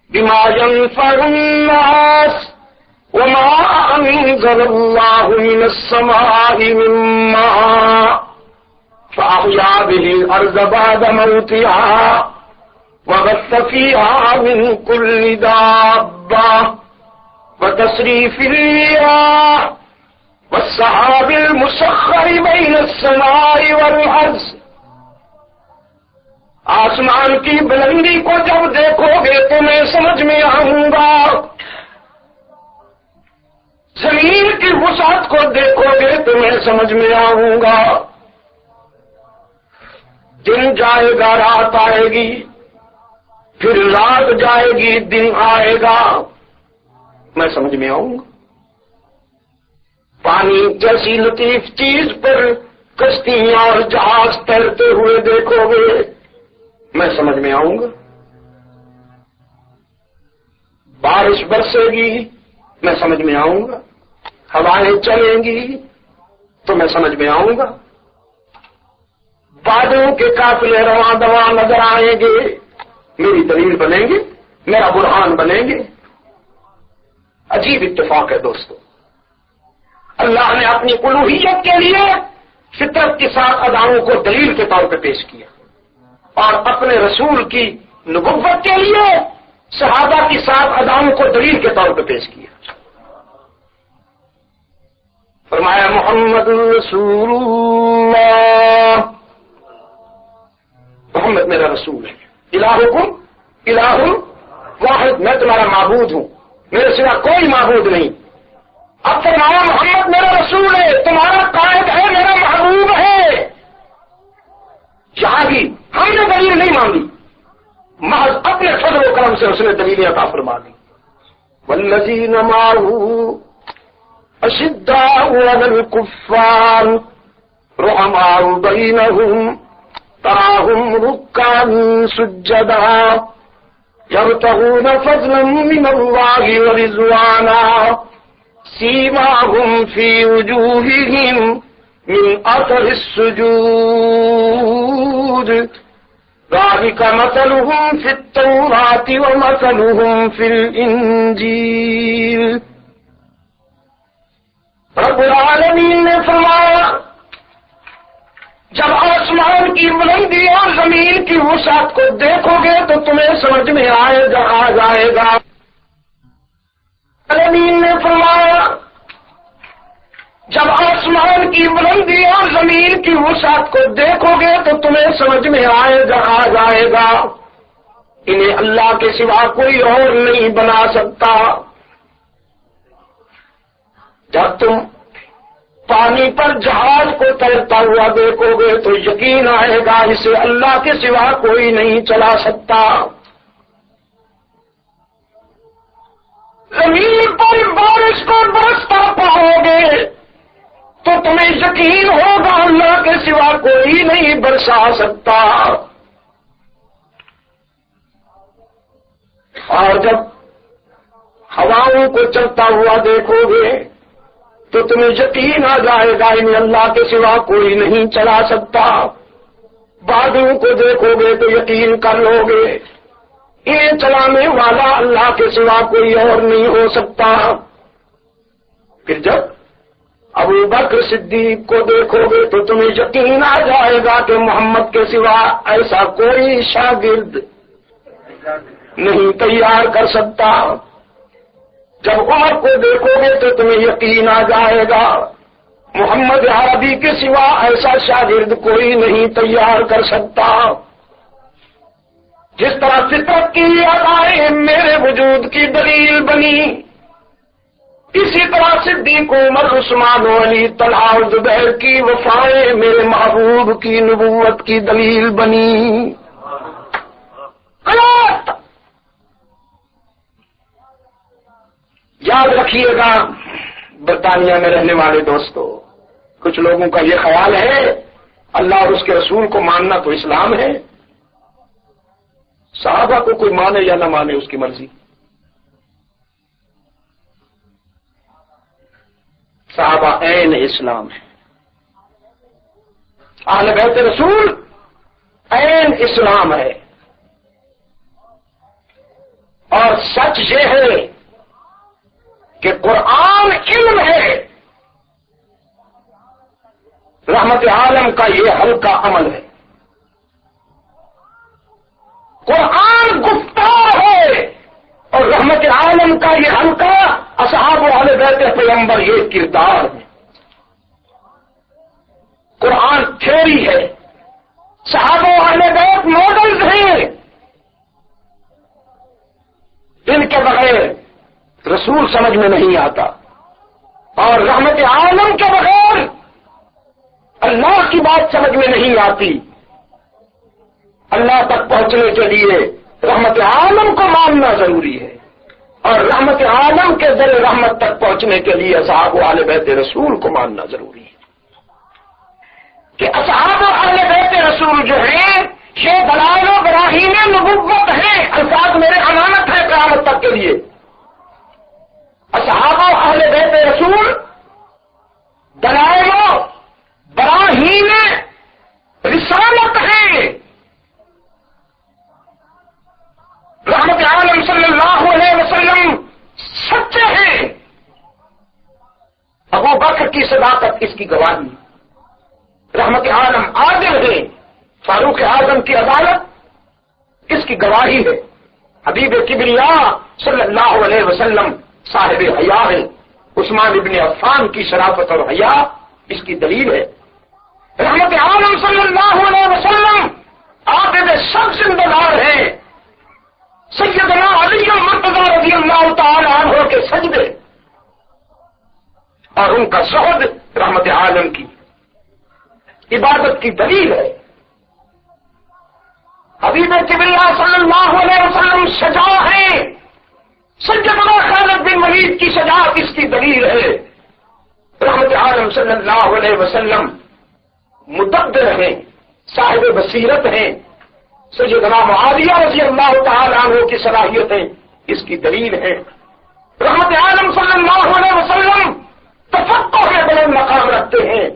بما ينفع الناس وما انزل الله من السماء من ماء فأحيا به الارض بعد موتها وبث فيها من كل دابة وتصريف الرياح والسحاب المسخر بين السماء والأرض. آسمان کی بلندی کو جب دیکھو گے تو میں سمجھ میں آؤں گا، زمین کی وسعت کو دیکھو گے تو میں سمجھ میں آؤں گا. دن جائے گا رات آئے گی، پھر رات جائے گی دن آئے گا، میں سمجھ میں آؤں گا. پانی جیسی لطیف چیز پر کشتیاں اور جہاز تیرتے ہوئے دیکھو گے، میں سمجھ میں آؤں گا. بارش برسے گی، میں سمجھ میں آؤں گا. ہوائیں چلیں گی تو میں سمجھ میں آؤں گا. بادلوں کے قافلے رواں دواں نظر آئیں گے، میری دلیل بنیں گے، میرا برہان بنیں گے. عجیب اتفاق ہے دوستو، اللہ نے اپنی الوہیت کے لیے فطرت کے ساتھ اداؤں کو دلیل کے طور پہ پیش کیا، اور اپنے رسول کی نبوت کے لیے صحابہ کی ساتھ اداؤں کو دلیل کے طور پہ پیش کیا. فرمایا محمد رسول اللہ، محمد میرا رسول ہے. الہکم الہ واحد، میں تمہارا معبود ہوں، میرے سوا کوئی معبود نہیں. اب فرمایا محمد میرا رسول ہے، تمہارا قائد ہے، میرا محبوب ہے. یہاں بھی ہم نے دلیل نہیں مانگی، محض اپنے فضل و کرم سے اس نے دلیل عطا فرما دی. والذین معہ اشداء علی الکفار رحماء بینہم تراہم رکعا سجدا یبتغون فضلا من اللہ ورضوانا سیماہم فی وجوہہم من اثر السجود ذلک مثلہم فی التوراۃ ومثلہم فی الانجیل. رب العالمین نے فرمایا جب آسمان کی بلندی اور زمین کی وسعت کو دیکھو گے تو تمہیں سمجھ میں آ جائے گا. العالمین نے فرمایا جب آسمان کی بلندی اور زمین کی وسعت کو دیکھو گے تو تمہیں سمجھ میں آ جائے گا انہیں اللہ کے سوا کوئی اور نہیں بنا سکتا۔ جب تم پانی پر جہاز کو تیرتا ہوا دیکھو گے تو یقین آئے گا اسے اللہ کے سوا کوئی نہیں چلا سکتا۔ زمین پر بارش کو برستا پاؤ گے تو تمہیں یقین ہوگا اللہ کے سوا کوئی نہیں برسا سکتا۔ اور جب ہواؤں کو چلتا ہوا دیکھو گے تو تمہیں یقین آ جائے گا انہیں اللہ کے سوا کوئی نہیں چلا سکتا۔ بادلوں کو دیکھو گے تو یقین کر لو گے انہیں چلانے والا اللہ کے سوا کوئی اور نہیں ہو سکتا۔ پھر جب ابو بکر صدیق کو دیکھو گے تو تمہیں یقین آ جائے گا کہ محمد کے سوا ایسا کوئی شاگرد نہیں تیار کر سکتا۔ جب عمر کو دیکھو گے تو تمہیں یقین آ جائے گا محمد عربی کے سوا ایسا شاگرد کوئی نہیں تیار کر سکتا۔ جس طرح فطرت کی ادائیں میرے وجود کی دلیل بنی، اسی طرح صدیق عمر عثمان و علی طلحہ و زبیر کی وفائیں میرے محبوب کی نبوت کی دلیل بنی۔ یاد رکھیے گا برطانیہ میں رہنے والے دوستو، کچھ لوگوں کا یہ خیال ہے اللہ اور اس کے رسول کو ماننا تو اسلام ہے، صحابہ کو کوئی مانے یا نہ مانے اس کی مرضی۔ صحابہ عین اسلام ہے، اہل بیت رسول عین اسلام ہے۔ اور سچ یہ ہے کہ قرآن علم ہے، رحمت عالم کا یہ ہلکا عمل ہے۔ قرآن گفتار ہے اور رحمت عالم کا یہ ہلکا اصحاب و اہل بیت پیغمبر یہ کردار ہے۔ قرآن تھیوری ہے، صحابہ و اہل بیت ماڈلز ہیں، ان کے بغیر رسول سمجھ میں نہیں آتا، اور رحمت عالم کے بغیر اللہ کی بات سمجھ میں نہیں آتی۔ اللہ تک پہنچنے کے لیے رحمت عالم کو ماننا ضروری ہے، اور رحمت عالم کے ذریعے رحمت تک پہنچنے کے لیے اصحاب و اہل بیت رسول کو ماننا ضروری ہے۔ کہ اصحاب و اہل بیت رسول جو ہیں یہ دلائل و براہین نبوت ہیں، الفاظ میرے امانت ہے قیامت تک کے لیے۔ اصحاب و اہل بیت رسول دلائل و براہین رسالت ہیں، رحمت عالم صلی اللہ علیہ وسلم سچے ہیں۔ ابو بکر کی صداقت اس کی گواہی، رحمت عالم عادل ہیں، فاروق اعظم کی عدالت اس کی گواہی ہے، حبیب کبریاء صلی اللہ علیہ وسلم صاحب حیا ہے، عثمان ابن عفان کی شرافت اور حیا اس کی دلیل ہے۔ رحمت عالم صلی اللہ علیہ وسلم عابد سب زندہ دار ہیں، سیدنا علی المرتضی رضی اللہ تعالی عنہ کے سجدے اور ان کا زہد رحمت عالم کی عبادت کی دلیل ہے۔ حبیب کبریاء صلی اللہ علیہ وسلم شجاع ہیں، سیدنا خالد بن ولید کی شجاعت اس کی دلیل ہے۔ رحمت عالم صلی اللہ علیہ وسلم مدبر ہیں، صاحب بصیرت ہیں، سیدنا معاویہ رضی اللہ تعالی عنہ کی صلاحیتیں اس کی دلیل ہیں۔ رحمت عالم صلی اللہ علیہ وسلم تفقہ میں بلند مقام رکھتے ہیں،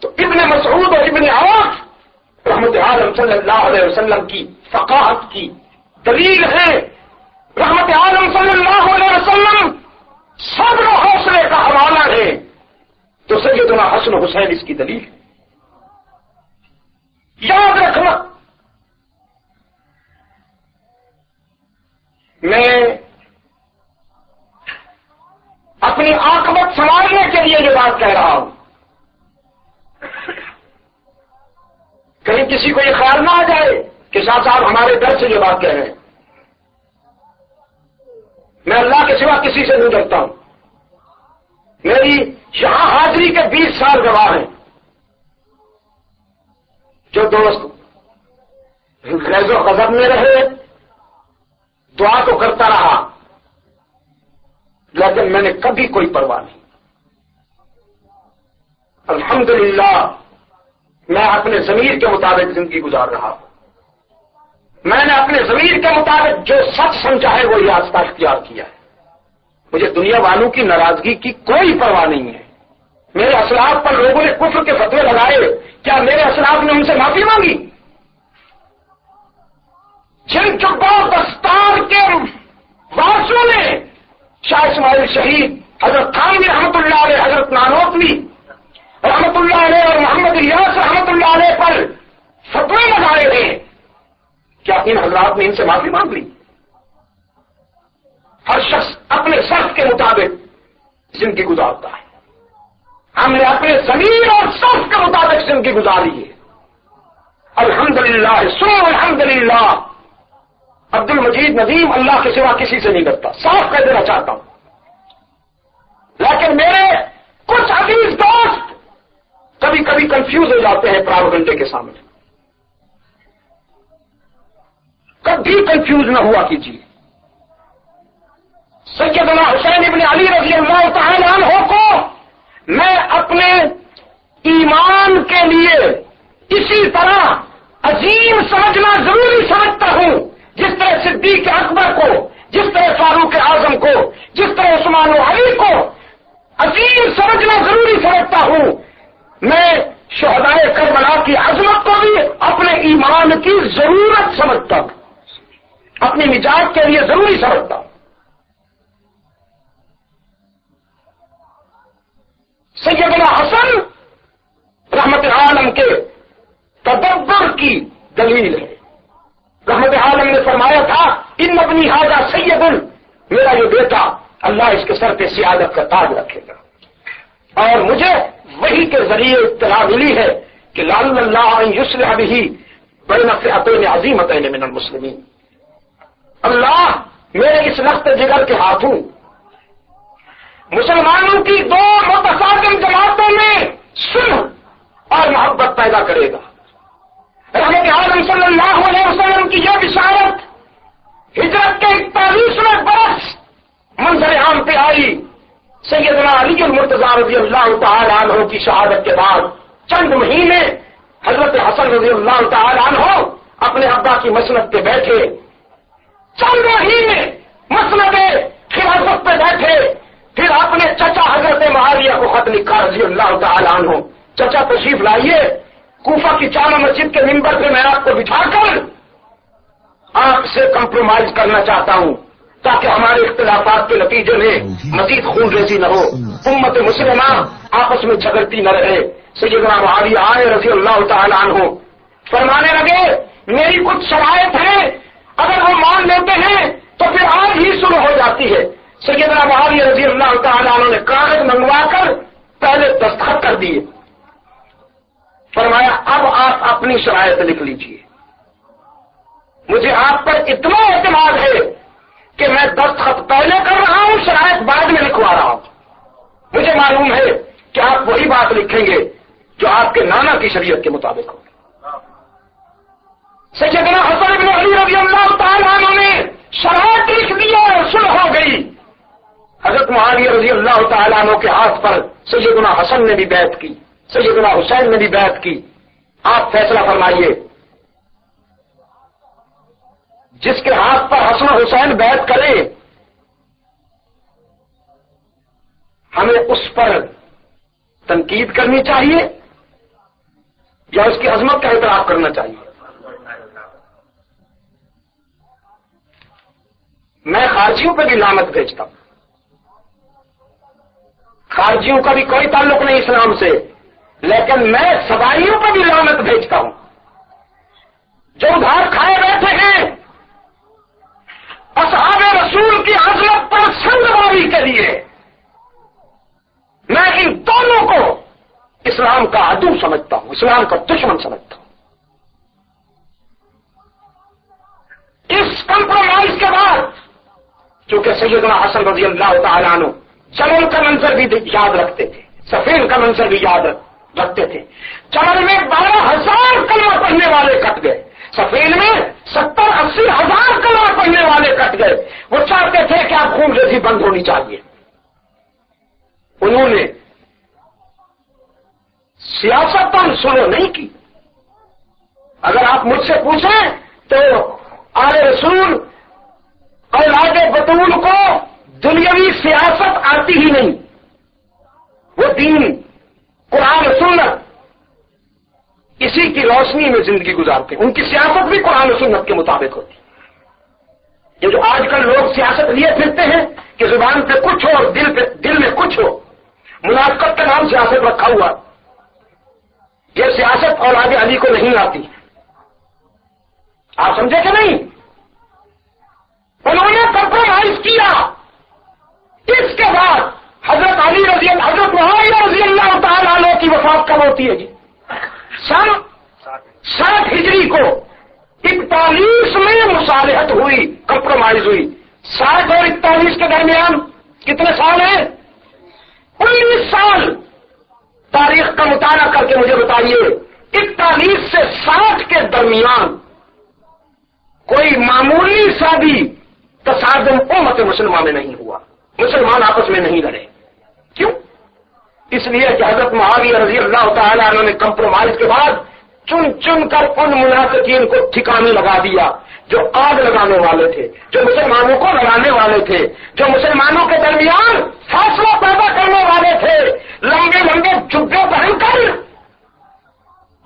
تو ابن مسعود اور ابن عوف رحمت عالم صلی اللہ علیہ وسلم کی فقاہت کی دلیل ہے۔ رحمت عالم صلی اللہ علیہ وسلم صبر و حوصلے کا حوالہ ہے، تو سیدنا حسن حسین اس کی دلیل ہے۔ یاد رکھنا، میں اپنی عاقبت سنوارنے کے لیے یہ بات کہہ رہا ہوں۔ شاہ صاحب ہمارے در سے یہ بات کہہ رہے ہیں. میں اللہ کے سوا کسی سے نہیں ڈرتا ہوں. میری یہاں حاضری کے 20 سال گواہ ہیں. جو دوست غیظ و غضب میں رہے دعا تو کرتا رہا لیکن میں نے کبھی کوئی پرواہ نہیں. الحمدللہ میں اپنے ضمیر کے مطابق زندگی گزار رہا ہوں. میں نے اپنے ضمیر کے مطابق جو سچ سمجھا ہے وہی راستہ اختیار کیا ہے. مجھے دنیا والوں کی ناراضگی کی کوئی پرواہ نہیں ہے. میرے اسلاف پر لوگوں نے کفر کے فتوے لگائے، کیا میرے اسلاف نے ان سے معافی مانگی؟ جن چکو دستار کے وارثوں نے شاہ اسماعیل شہید، حضرت خانوی رحمت اللہ علیہ، حضرت نانوتوی رحمت اللہ علیہ اور محمد الیاس رحمت اللہ علیہ پر فتوے لگائے ہیں، کیا ان حضرات نے ان سے معافی مانگ لی؟ ہر شخص اپنے سخت کے مطابق زندگی گزارتا ہے. ہم نے اپنے ضمیر اور سخت کے مطابق زندگی گزاری ہے. الحمدللہ ثم الحمدللہ. عبد المجید ندیم اللہ کے سوا کسی سے نہیں ڈرتا، صاف کہہ دینا چاہتا ہوں. لیکن میرے کچھ عزیز دوست کبھی کبھی کنفیوز ہو جاتے ہیں پراپیگنڈے کے سامنے. کبھی کنفیوز نہ ہوا کیجیے. سیدنا حسین ابن علی رضی اللہ تعالی عنہ کو میں اپنے ایمان کے لیے اسی طرح عظیم سمجھنا ضروری سمجھتا ہوں جس طرح صدیق اکبر کو، جس طرح فاروق اعظم کو، جس طرح عثمان و علی کو عظیم سمجھنا ضروری سمجھتا ہوں. میں شہدائے کربلا کی عظمت کو بھی اپنے ایمان کی ضرورت سمجھتا ہوں، اپنی نجات کے لیے ضروری سمجھتا ہوں. سیدنا حسن رحمت عالم کے تدبر کی دلیل ہے. رحمت عالم نے فرمایا تھا ان ابنی ھذا سید، میرا یہ بیٹا اللہ اس کے سر پہ سعادت کا تاج رکھے گا. اور مجھے وحی کے ذریعے اطلاع ملی ہے کہ لعل اللہ ان یصلح بہ بین فئتین عظیمتین من المسلمین. اللہ میرے اس لخت جگر کے ہاتھوں مسلمانوں کی دو متصادم جماعتوں میں صلح اور محبت پیدا کرے گا. رحمت عالم صلی اللہ علیہ وسلم کی یہ بشارت ہجرت کے 41ویں برس منظر عام پہ آئی. سیدنا علی المرتضیٰ رضی اللہ تعالی عنہ کی شہادت کے بعد چند مہینے حضرت حسن رضی اللہ تعالی عنہ اپنے ابا کی مسند پہ بیٹھے. چند مہینے مسند خلافت پہ بیٹھے. پھر اپنے چچا حضرت معاویہ کو خط لکھا رضی اللہ تعالی عنہ، چچا تشریف لائیے، کوفہ کی جامع مسجد کے منبر پہ میں آپ کو بٹھا کر آپ سے کمپرومائز کرنا چاہتا ہوں تاکہ ہمارے اختلافات کے نتیجے میں مزید خون ریزی نہ ہو، امت مسلمہ آپس میں جھگڑتی نہ رہے. سیدنا معاویہ آئے رضی اللہ تعالی عنہ، فرمانے لگے میری کچھ شرائط ہیں، اگر وہ مان لیتے ہیں تو پھر آج ہی شروع ہو جاتی ہے. سیدنا معاویہ رضی اللہ تعالی عنہ نے کاغذ منگوا کر پہلے دستخط کر دیے. فرمایا اب آپ اپنی شرائط لکھ لیجیے. مجھے آپ پر اتنا اعتماد ہے کہ میں دستخط پہلے کر رہا ہوں، شرائط بعد میں لکھوا رہا ہوں. مجھے معلوم ہے کہ آپ وہی بات لکھیں گے جو آپ کے نانا کی شریعت کے مطابق ہوگی. سیدنا حسن بن علی رضی اللہ تعالی عنہ نے شرائط لکھ دی اور صلح ہو گئی. حضرت معاویہ رضی اللہ تعالیٰ عنہ کے ہاتھ پر سیدنا حسن نے بھی بیعت کی، سیدنا حسین نے بھی بیعت کی. آپ فیصلہ فرمائیے، جس کے ہاتھ پر حسن و حسین بیعت کرے ہمیں اس پر تنقید کرنی چاہیے یا اس کی عظمت کا اعتراف کرنا چاہیے؟ میں خارجیوں پہ بھی لعنت بھیجتا ہوں. خارجیوں کا بھی کوئی تعلق نہیں اسلام سے، لیکن میں سبائیوں پر بھی لعنت بھیجتا ہوں جو ادھار کھائے بیٹھے ہیں اصحاب رسول کی عظمت پر سنگواری کے لیے. میں ان دونوں کو اسلام کا عدو سمجھتا ہوں، اسلام کا دشمن سمجھتا ہوں. کہ سیدنا حسن رضی اللہ تعالیٰ عنہ چمن کا منظر بھی یاد رکھتے تھے، صفین کا منظر بھی یاد رکھتے تھے۔ چمن میں 12,000 کلمہ پڑھنے والے کٹ گئے، صفین میں 70-80 ہزار کلمہ پڑھنے والے کٹ گئے۔ وہ چاہتے تھے کہ آپ خون ریزی بند ہونی چاہیے۔ انہوں نے سیاست تو سنو نہیں کی۔ اگر آپ مجھ سے پوچھیں تو آل رسول اولاد بطول کو دنیاوی سیاست آتی ہی نہیں، وہ دین قرآن و سنت اسی کی روشنی میں زندگی گزارتے ہیں، ان کی سیاست بھی قرآن و سنت کے مطابق ہوتی ہے۔ یہ جو آج کل لوگ سیاست لیے پھرتے ہیں کہ زبان پہ کچھ ہو اور دل میں کچھ ہو، منافقت کا نام سیاست رکھا ہوا، یہ سیاست اولاد علی کو نہیں آتی۔ آپ سمجھے کہ نہیں؟ انہوں نے کمپرومائز کیا۔ اس کے بعد حضرت معاویہ رضی اللہ تعالیٰ عنہ کی وفات کب ہوتی ہے جی؟ سن 60 ہجری کو 41 میں مصالحت ہوئی، کمپرومائز ہوئی۔ 60 اور 41 کے درمیان کتنے سال ہیں؟ 19 سال۔ تاریخ کا مطالعہ کر کے مجھے بتائیے 41 سے 60 کے درمیان کوئی معمولی سا بھی تصادم امت مسلمہ میں نہیں ہوا، مسلمان آپس میں نہیں لڑے۔ کیوں؟ اس لیے کہ حضرت معاویہ رضی اللہ تعالیٰ عنہ نے کمپرومائز کے بعد چن چن کر ان منافقین کو ٹھکانے لگا دیا جو آگ لگانے والے تھے، جو مسلمانوں کو لڑانے والے تھے، جو مسلمانوں کے درمیان فاصلہ پیدا کرنے والے تھے۔ لمبے لمبے جبے پہن کر،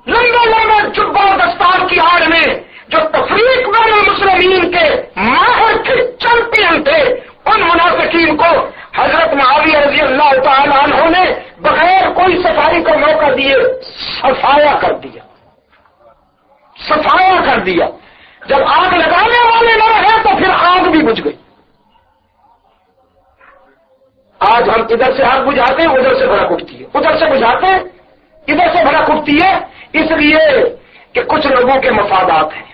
لمبے لمبے جبہ دستار کی آڑ میں جو تفریق بین المسلمین کے ماہر تھے، چیمپئن تھے، ان منافقین کو حضرت معاویہ رضی اللہ تعالیٰ عنہ نے بغیر کوئی صفائی کا موقع دیے صفایا کر دیا، صفایا کر دیا۔ جب آگ لگانے والے نہ رہے تو پھر آگ بھی بجھ گئی۔ آج ہم ادھر سے آگ بجھاتے ہیں، ادھر سے بھڑک اٹھتی ہے، ادھر سے بجھاتے ہیں، ادھر سے بھڑک اٹھتی ہے، اس لیے کہ کچھ لوگوں کے مفادات ہیں۔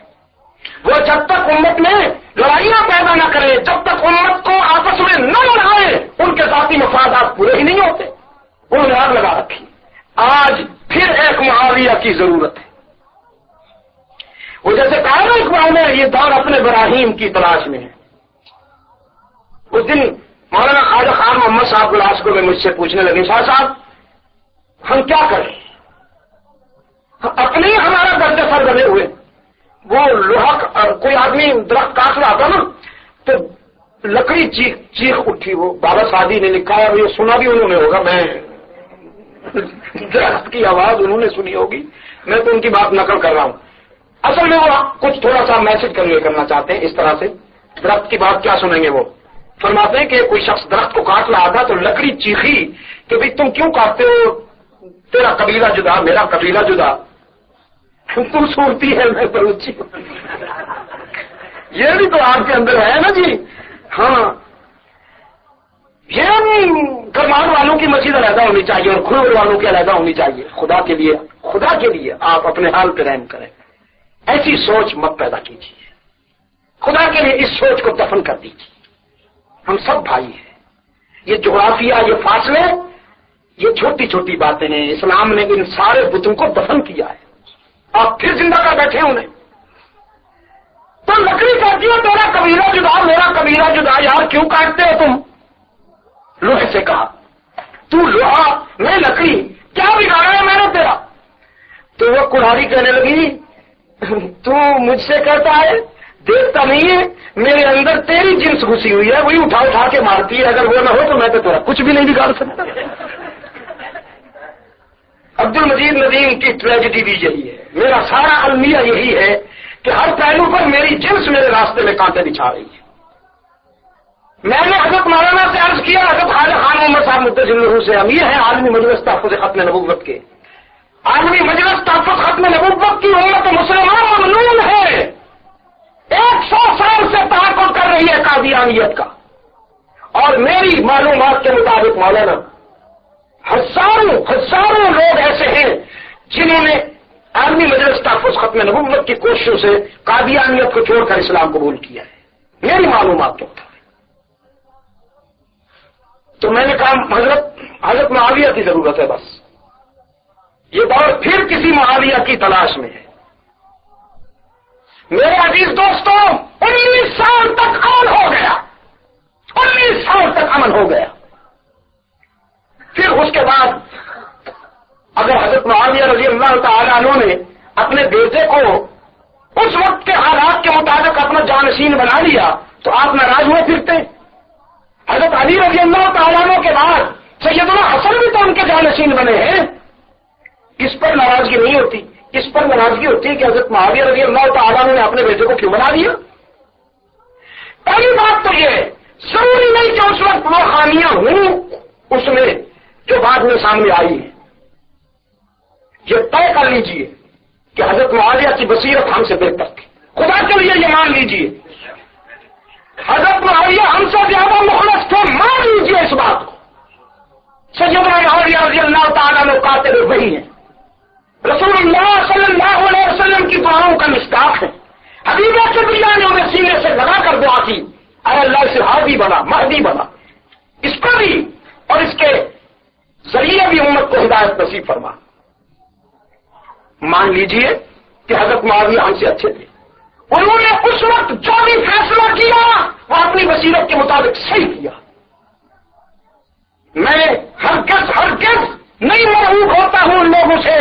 وہ جب تک امت میں لڑائیاں پیدا نہ کرے، جب تک امت کو آپس میں نہ لڑائے، ان کے ذاتی مفادات پورے ہی نہیں ہوتے۔ انہوں نے آگ لگا رکھی۔ آج پھر ایک معاویہ کی ضرورت ہے۔ وہ جیسے کہا نا اقبال نے، یہ دور اپنے براہیم کی تلاش میں ہے۔ اس دن مولانا خواجہ خان محمد صاحب گلاسکو میں مجھ سے پوچھنے لگے، شاہ صاحب ہم کیا کریں؟ اپنے ہی ہمارا درد سر بنے ہوئے۔ وہ لوہا کوئی آدمی درخت کاٹ رہا تھا نا تو لکڑی چیخ اٹھی۔ وہ بابا سعدی نے لکھا ہے، یہ سنا بھی انہوں نے ہوگا، میں درخت کی آواز انہوں نے سنی ہوگی، میں تو ان کی بات نقل کر رہا ہوں۔ اصل میں وہ کچھ تھوڑا سا میسج کنوے کرنا چاہتے ہیں اس طرح سے۔ درخت کی بات کیا سنیں گے؟ وہ فرماتے ہیں کہ کوئی شخص درخت کو کاٹ رہا تھا تو لکڑی چیخی کہ بھئی تم کیوں کاٹتے ہو، تیرا قبیلہ جدا میرا قبیلہ جدا، تو صورتی ہے میں بلوچی ہوں۔ یہ بھی تو آپ کے اندر ہے نا جی۔ ہاں، یہ کرمان والوں کی مسجد علیحدہ ہونی چاہیے اور کھلوڑ والوں کی علیحدہ ہونی چاہیے۔ خدا کے لیے آپ اپنے حال پہ رحم کریں، ایسی سوچ مت پیدا کیجیے۔ خدا کے لیے اس سوچ کو دفن کر دیجیے۔ ہم سب بھائی ہیں۔ یہ جغرافیہ، یہ فاصلے، یہ چھوٹی چھوٹی باتیں ہیں۔ اسلام نے ان سارے بتوں کو دفن کیا ہے، آپ پھر زندہ کر بیٹھے انہیں۔ تو لکڑی کہتی ہے تیرا قبیلہ جدا میرا قبیلہ جدا، یار کیوں کاٹتے ہو تم؟ لوہے سے کہا تو لوہا میں لکڑی، کیا بگاڑا ہے میں نے تیرا؟ تو وہ کڑھاری کہنے لگی تو مجھ سے کہتا ہے دیکھتا نہیں ہے میرے اندر تیری جنس گھسی ہوئی ہے، وہی اٹھا کے مارتی ہے، اگر وہ نہ ہو تو میں تو تیرا کچھ بھی نہیں بگاڑ سکتا۔ عبد المجید ندیم کی ٹریجڈی بھی یہی ہے، میرا سارا المیہ یہی ہے کہ ہر پہلو پر میری جنس میرے راستے میں کانٹے بچھا رہی ہے۔ میں نے حضرت مولانا سے عرض کیا، حضرت خواجہ خان محمد صاحب مدثر سے، ہم یہ ہیں عالمی مجلس تحفظ ختم نبوت کے، عالمی مجلس تحفظ ختم نبوت کی امت مسلمان ممنون ہے، 100 سال سے تعاقب کر رہی ہے قادیانیت کا، اور میری معلومات کے مطابق مولانا ہزاروں لوگ ایسے ہیں جنہوں نے عالمی مجلس تحفظ ختم نبوت کی کوششوں سے قادیانیت کو چھوڑ کر اسلام قبول کیا ہے، میری معلومات کے مطابق۔ تو میں نے کہا حضرت معاویہ کی ضرورت ہے، بس یہ دور پھر کسی معاویہ کی تلاش میں ہے۔ میرے عزیز دوستوں، 19 سال تک امن ہو گیا، 19 سال تک امن ہو گیا۔ پھر اس کے بعد اگر حضرت معاویہ رضی اللہ تعالیٰ عنہ نے اپنے بیٹے کو اس وقت کے حالات کے مطابق اپنا جانشین بنا لیا تو آپ ناراض ہوئے پھرتے؟ حضرت علی رضی اللہ تعالیٰ عنہ کے بعد سیدنا حسن بھی تو ان کے جانشین بنے ہیں، اس پر ناراضگی نہیں ہوتی؟ اس پر ناراضگی ہوتی ہے کہ حضرت معاویہ رضی اللہ تعالیٰ عنہ نے اپنے بیٹے کو کیوں بنا دیا؟ پہلی بات تو یہ ضروری نہیں کہ اس وقت وہ خامیاں ہوں اس میں جو بعد میں سامنے آئی ہے۔ یہ طے کر لیجئے کہ حضرت معاویہ کی بصیرت ہم سے بہتر تھی، خدا کے لیے یہ مان لیجئے۔ حضرت معاویہ ہم سے زیادہ مخلص تھے، مان لیجئے اس بات کو۔ سیدنا معاویہ رضی اللہ تعالیٰ عنہ قاتل وہی ہیں، رسول اللہ صلی اللہ علیہ وسلم کی دعاؤں کا مصداق ہے۔ حبیب کبریہ نے انہیں سینے سے لگا کر دعا کی، اے اللہ سے ہادی بنا، مہدی بنا، اس کو بھی اور اس کے ذریعے بھی امت کو ہدایت نصیب فرما۔ مان لیجئے کہ حضرت معاویہ ہم سے اچھے تھے، انہوں نے اس وقت جو بھی فیصلہ کیا وہ اپنی بصیرت کے مطابق صحیح کیا۔ میں ہرگز نہیں مرعوب ہوتا ہوں ان لوگوں سے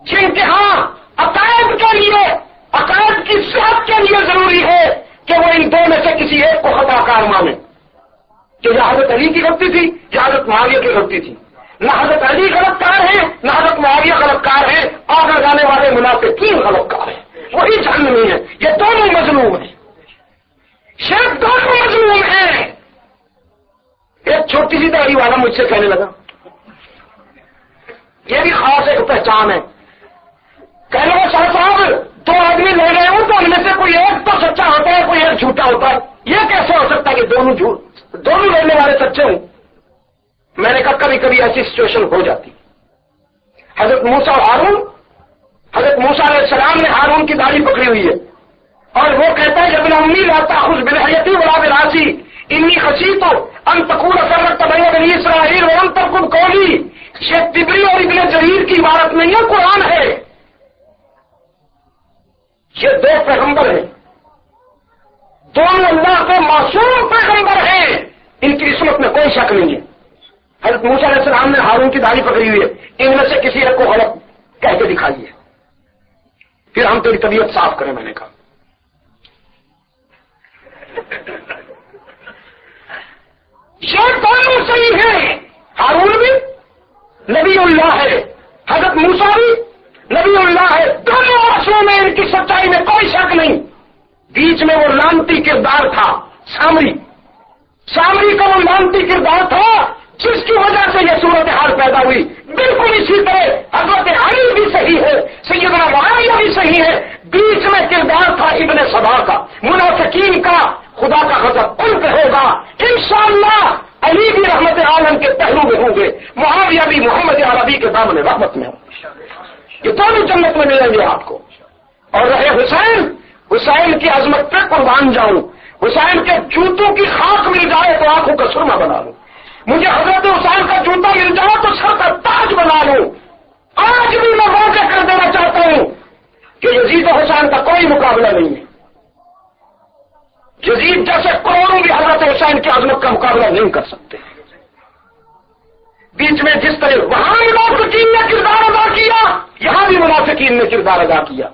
جن کے ہاں عقائد کے لیے، عقائد کی صحت کے لیے ضروری ہے کہ وہ ان دو میں سے کسی ایک کو خطا کار مانے کہ یہ حضرت علی کی غلطی تھی یا حضرت معاویہ کی غلطی تھی۔ نہ حضرت علی غلط کار ہے نہ حضرت معاویہ غلط کار ہے، آگے جانے والے منافقین غلط کار ہیں، وہی جہنمی ہے۔ یہ دونوں مظلوم ہیں، شیخ دونوں مظلوم ہیں۔ ایک چھوٹی سی داڑھی والا مجھ سے کہنے لگا، یہ بھی خاص ایک پہچان ہے، کہنے لگا شاہ صاحب 2 آدمی لے گئے ہوں تو ان میں سے کوئی ایک تو سچا ہوتا ہے، کوئی ایک جھوٹا ہوتا ہے، یہ کیسے ہو سکتا ہے کہ دونوں لینے والے سچے ہوں؟ میں نے کہا کبھی کبھی ایسی سچویشن ہو جاتی۔ حضرت موسیٰ اور ہارون، حضرت موسیٰ علیہ السلام نے ہارون کی داڑھی پکڑی ہوئی ہے اور وہ کہتا ہے ابن امی لا تاخذ بلحیتی ولا براسی انی خشیت ان تکون فرقت بین بنی اسرائیل ولم تکن قولی۔ شیخ طبری اور ابن جریر کی عبارت نہیں ہے، قرآن ہے۔ یہ 2 پیغمبر ہیں، دونوں اللہ کے معصوم پیغمبر ہیں، ان کی عصمت میں کوئی شک نہیں ہے۔ حضرت موسیٰ علیہ السلام نے ہارون کی داڑھی پکڑی ہوئی ہے، ان میں سے کسی ایک کو غلط کہہ کے دکھائیے، پھر ہم تیری طبیعت صاف کریں۔ میں نے کہا یہ دونوں صحیح ہیں، ہارون بھی نبی اللہ ہے، حضرت موسیٰ بھی نبی اللہ ہے، دونوں معصوم ہیں، ان کی سچائی میں کوئی شک نہیں۔ بیچ میں وہ لانتی کردار تھا سامری کا وہ لانتی کردار تھا جس کی وجہ سے یہ صورتحال پیدا ہوئی۔ بالکل اسی طرح حضرت علی بھی صحیح ہے، سیدنا معاویہ بھی صحیح ہے، بیچ میں کردار تھا ابن سبا کا، منافقین کا۔ خدا کا غضب ان پہ ہوگا انشاءاللہ، علی بھی رحمت عالم کے پہلو میں ہوں گے، معاویہ بھی محمد عربی کے دامن رحمت میں ہوں گے، یہ دونوں جنت میں ملیں گے آپ کو۔ اور رہے حسین کی عظمت پہ قربان جاؤں، حسین کے جوتوں کی خاک مل جائے تو آنکھوں کا سرما بنا لوں، مجھے حضرت حسین کا جوتا مل جائے تو سر کا تاج بنا لوں۔ آج بھی میں واضح کر دینا چاہتا ہوں کہ یزید و حسین کا کوئی مقابلہ نہیں ہے، یزید جیسے کروڑوں بھی حضرت حسین کی عظمت کا مقابلہ نہیں کر سکتے۔ بیچ میں جس طرح وہاں منافقین نے کردار ادا کیا، یہاں بھی منافقین نے کردار ادا کیا۔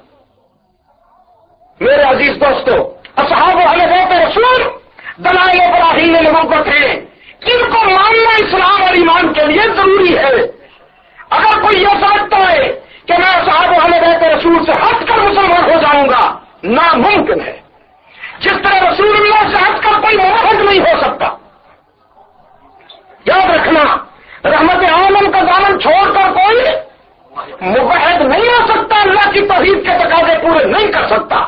میرے عزیز دوستو، اصحاب اہل بیت رسول دلائل ابراہیم نبوت ہیں، جن کو ماننا اسلام اور ایمان کے لیے ضروری ہے۔ اگر کوئی یہ سمجھتا ہے کہ میں اصحاب اہل بیت رسول سے ہٹ کر مسلمان ہو جاؤں گا، ناممکن ہے۔ جس طرح رسول اللہ سے ہٹ کر کوئی موحد نہیں ہو سکتا۔ یاد رکھنا، رحمت عالم کا دامن چھوڑ کر کوئی موحد نہیں ہو سکتا، اللہ کی توحید کے تقاضے پورے نہیں کر سکتا۔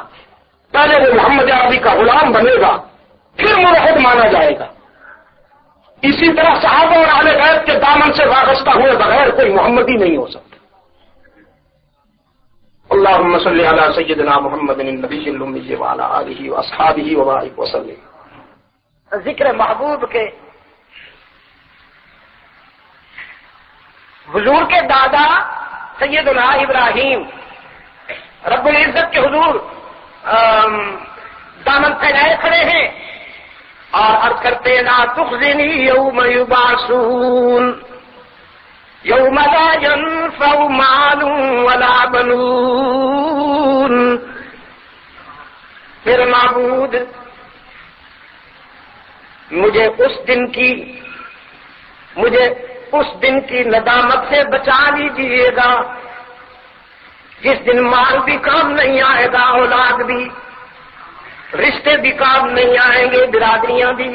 پہلے وہ محمد عربی کا غلام بنے گا، پھر موحد مانا جائے گا۔ اسی طرح صحابہ اور اہل بیت کے دامن سے وابستہ ہوئے بغیر کوئی محمدی نہیں ہو سکتا۔ اللہم صلی علی سیدنا محمد النبی الامی وعلی آلہ واصحابہ وبارک وسلم۔ ذکر محبوب کے حضور کے دادا سیدنا ابراہیم رب العزت کے حضور دامن پھیلائے کھڑے ہیں اور عرض کرتے لا تخزنی یوم یبعثون یوم لا ينفع مال ولا بنون. میرے معبود مجھے اس دن کی ندامت سے بچا لیجیے گا جس دن مال بھی کام نہیں آئے گا، اولاد بھی، رشتے بھی کام نہیں آئیں گے، برادریاں بھی.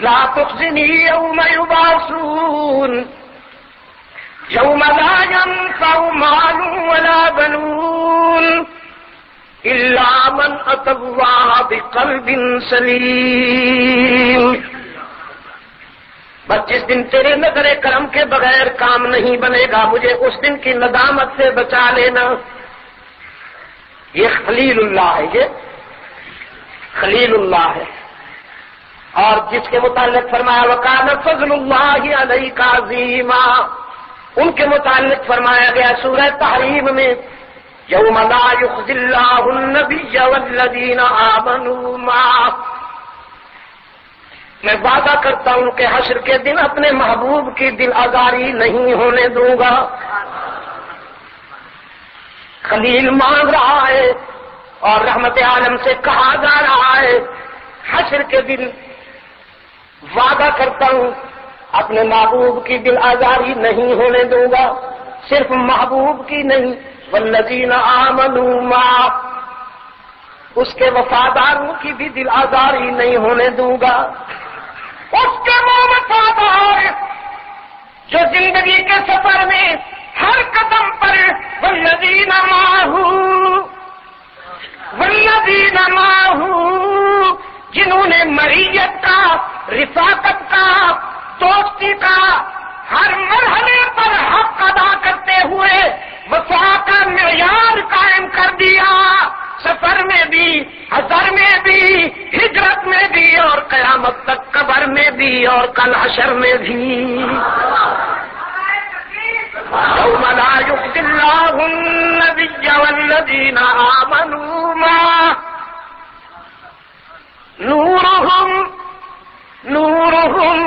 لا تخزنی یوم یبعثون یوم لا ينفع مال ولا بنون الا من اتى الله بقلب سلیم. بس جس دن تیرے نظر کرم کے بغیر کام نہیں بنے گا، مجھے اس دن کی ندامت سے بچا لینا. یہ خلیل اللہ ہے، یہ خلیل اللہ ہے. اور جس کے متعلق فرمایا وَكَانَ فَضْلُ اللَّهِ عَلَيْكَ عَظِيمًا، ان کے متعلق فرمایا گیا سورہ تحریم میں یوم لا یخزی اللہ النبی والذین آمنوا معه. میں وعدہ کرتا ہوں کہ حشر کے دن اپنے محبوب کی دل آزاری نہیں ہونے دوں گا. خلیل مانگ رہا ہے اور رحمت عالم سے کہا جا رہا ہے حشر کے دن وعدہ کرتا ہوں اپنے محبوب کی دل آزاری نہیں ہونے دوں گا. صرف محبوب کی نہیں، والذین آمنوا معه، اس کے وفاداروں کی بھی دل آزاری نہیں ہونے دوں گا. اس کے وہ وفادار جو زندگی کے سفر میں ہر قدم پر والذین معه، جنہوں نے معیت کا، رفاقت کا، دوستی کا ہر مرحلے پر حق ادا کرتے ہوئے وفا کا معیار قائم کر دیا، سفر میں بھی، حضر میں بھی، ہجرت میں بھی، اور قیامت تک قبر میں بھی اور کل حشر میں بھی. یوم لا یخزی اللہ النبی والذین آمنوا معه نورهم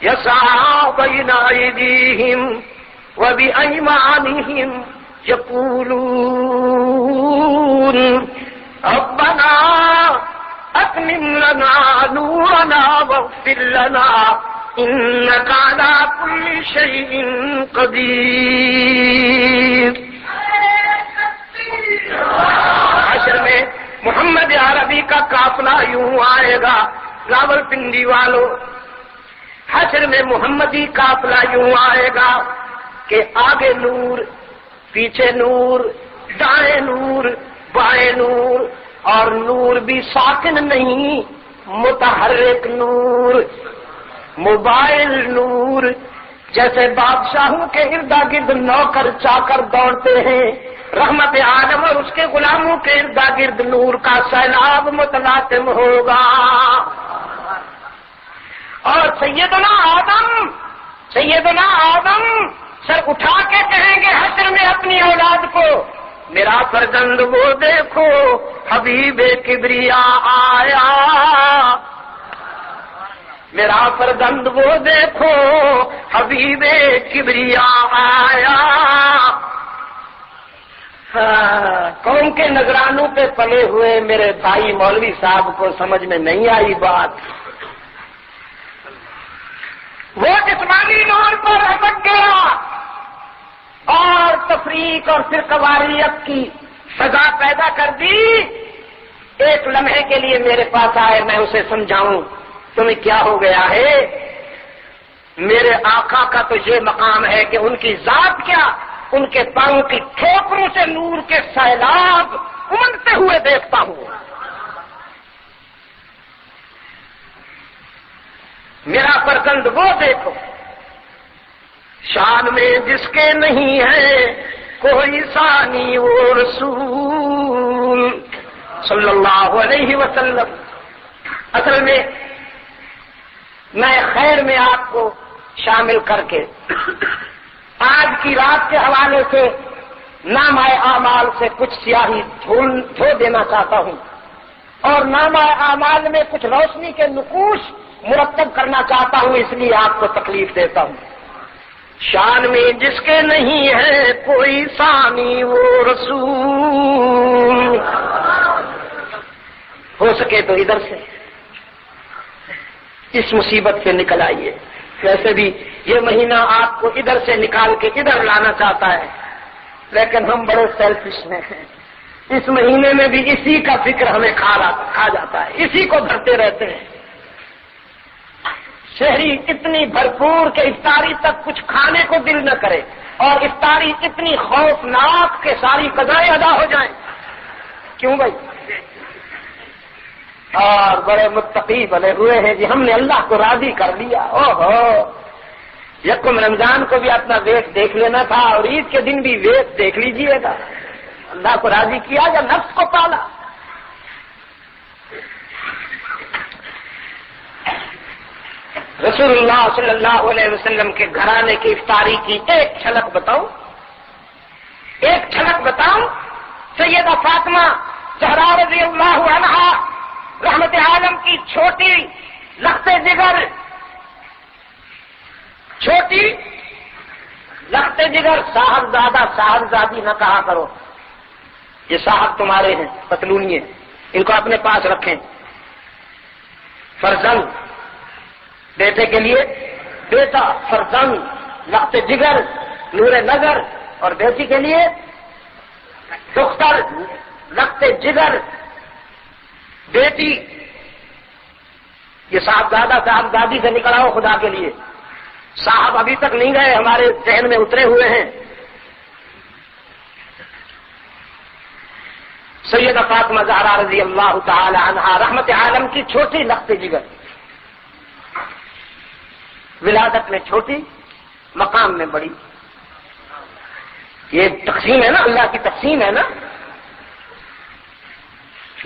يسعى بين أيديهم وبأيمانهم يقولون ربنا أتمم لنا نورنا واغفر لنا إنك على كل شيء قدير. حشر میں محمد عربی کا قافلہ یوں آئے گا، راول پنڈی والوں، حشر میں محمدی قافلہ یوں آئے گا کہ آگے نور، پیچھے نور، دائیں نور، بائیں نور، اور نور بھی ساکن نہیں، متحرک نور، موبائل نور. جیسے بادشاہوں کے اردا گرد نوکر چاکر دوڑتے ہیں، رحمت عالم اور اس کے غلاموں کے اردا گرد نور کا سیلاب متلاطم ہوگا. اور سیدنا آدم سر اٹھا کے کہیں گے حشر میں اپنی اولاد کو میرا فرزند وہ دیکھو حبیب کبریا آیا، میرا فرزند وہ دیکھو حبیب کبریا آیا. قوم کے نگرانوں پہ پلے ہوئے میرے بھائی مولوی صاحب کو سمجھ میں نہیں آئی بات. وہ جسمانی نور پر اٹک گیا اور تفریق اور فرقواریت کی سزا پیدا کر دی. ایک لمحے کے لیے میرے پاس آئے، میں اسے سمجھاؤں تمہیں کیا ہو گیا ہے. میرے آقا کا تو یہ مقام ہے کہ ان کی ذات کیا، ان کے پاؤں کی ٹھوکروں سے نور کے سیلاب امڑتے ہوئے دیکھتا ہوں. میرا فرزند وہ دیکھو شان میں جس کے نہیں ہے کوئی ثانی وہ رسول صلی اللہ علیہ وسلم. اصل میں میں خیر میں آپ کو شامل کر کے آج کی رات کے حوالے سے نامہ اعمال سے کچھ سیاہی دھو دینا چاہتا ہوں اور نامہ اعمال میں کچھ روشنی کے نقوش مرتب کرنا چاہتا ہوں، اس لیے آپ کو تکلیف دیتا ہوں۔ شان میں جس کے نہیں ہے کوئی ثانی وہ رسول، ہو سکے تو ادھر سے اس مصیبت سے نکل آئیے۔ ویسے بھی یہ مہینہ آپ کو ادھر سے نکال کے ادھر لانا چاہتا ہے، لیکن ہم بڑے سیلفش ہیں، اس مہینے میں بھی اسی کا فکر ہمیں کھا جاتا ہے، اسی کو بھرتے رہتے ہیں۔ شہری اتنی بھرپور کہ افطاری تک کچھ کھانے کو دل نہ کرے، اور افطاری اتنی خوفناک کہ ساری قضائیں ادا ہو جائیں۔ کیوں بھائی؟ اور بڑے متقی بنے ہوئے ہیں جی، ہم نے اللہ کو راضی کر لیا۔ اوہو، یکم رمضان کو بھی اپنا ویٹ دیکھ لینا تھا اور عید کے دن بھی ویٹ دیکھ لیجئے گا۔ اللہ کو راضی کیا یا نفس کو پالا؟ رسول اللہ صلی اللہ علیہ وسلم کے گھرانے کی افطاری کی ایک جھلک بتاؤں، سیدہ فاطمہ زہرا رضی اللہ عنہا رحمت عالم کی چھوٹی لخت جگر صاحبزادہ صاحبزادی نہ کہا کرو، یہ صاحب تمہارے ہیں، پتلونیے، ان کو اپنے پاس رکھیں۔ فرزند بیٹے کے لیے بیٹا، فرزند لخت جگر نور نظر، اور بیٹی کے لیے دختر لخت جگر بیٹی۔ یہ صاحبزادہ صاحبزادی سے نکلا ہو خدا کے لیے، صاحب ابھی تک نہیں گئے، ہمارے ذہن میں اترے ہوئے ہیں۔ سیدہ فاطمہ زہرا رضی اللہ تعالی عنہا رحمت عالم کی چھوٹی لخت جگر، ولادت میں چھوٹی، مقام میں بڑی۔ یہ تقسیم ہے نا، اللہ کی تقسیم ہے نا۔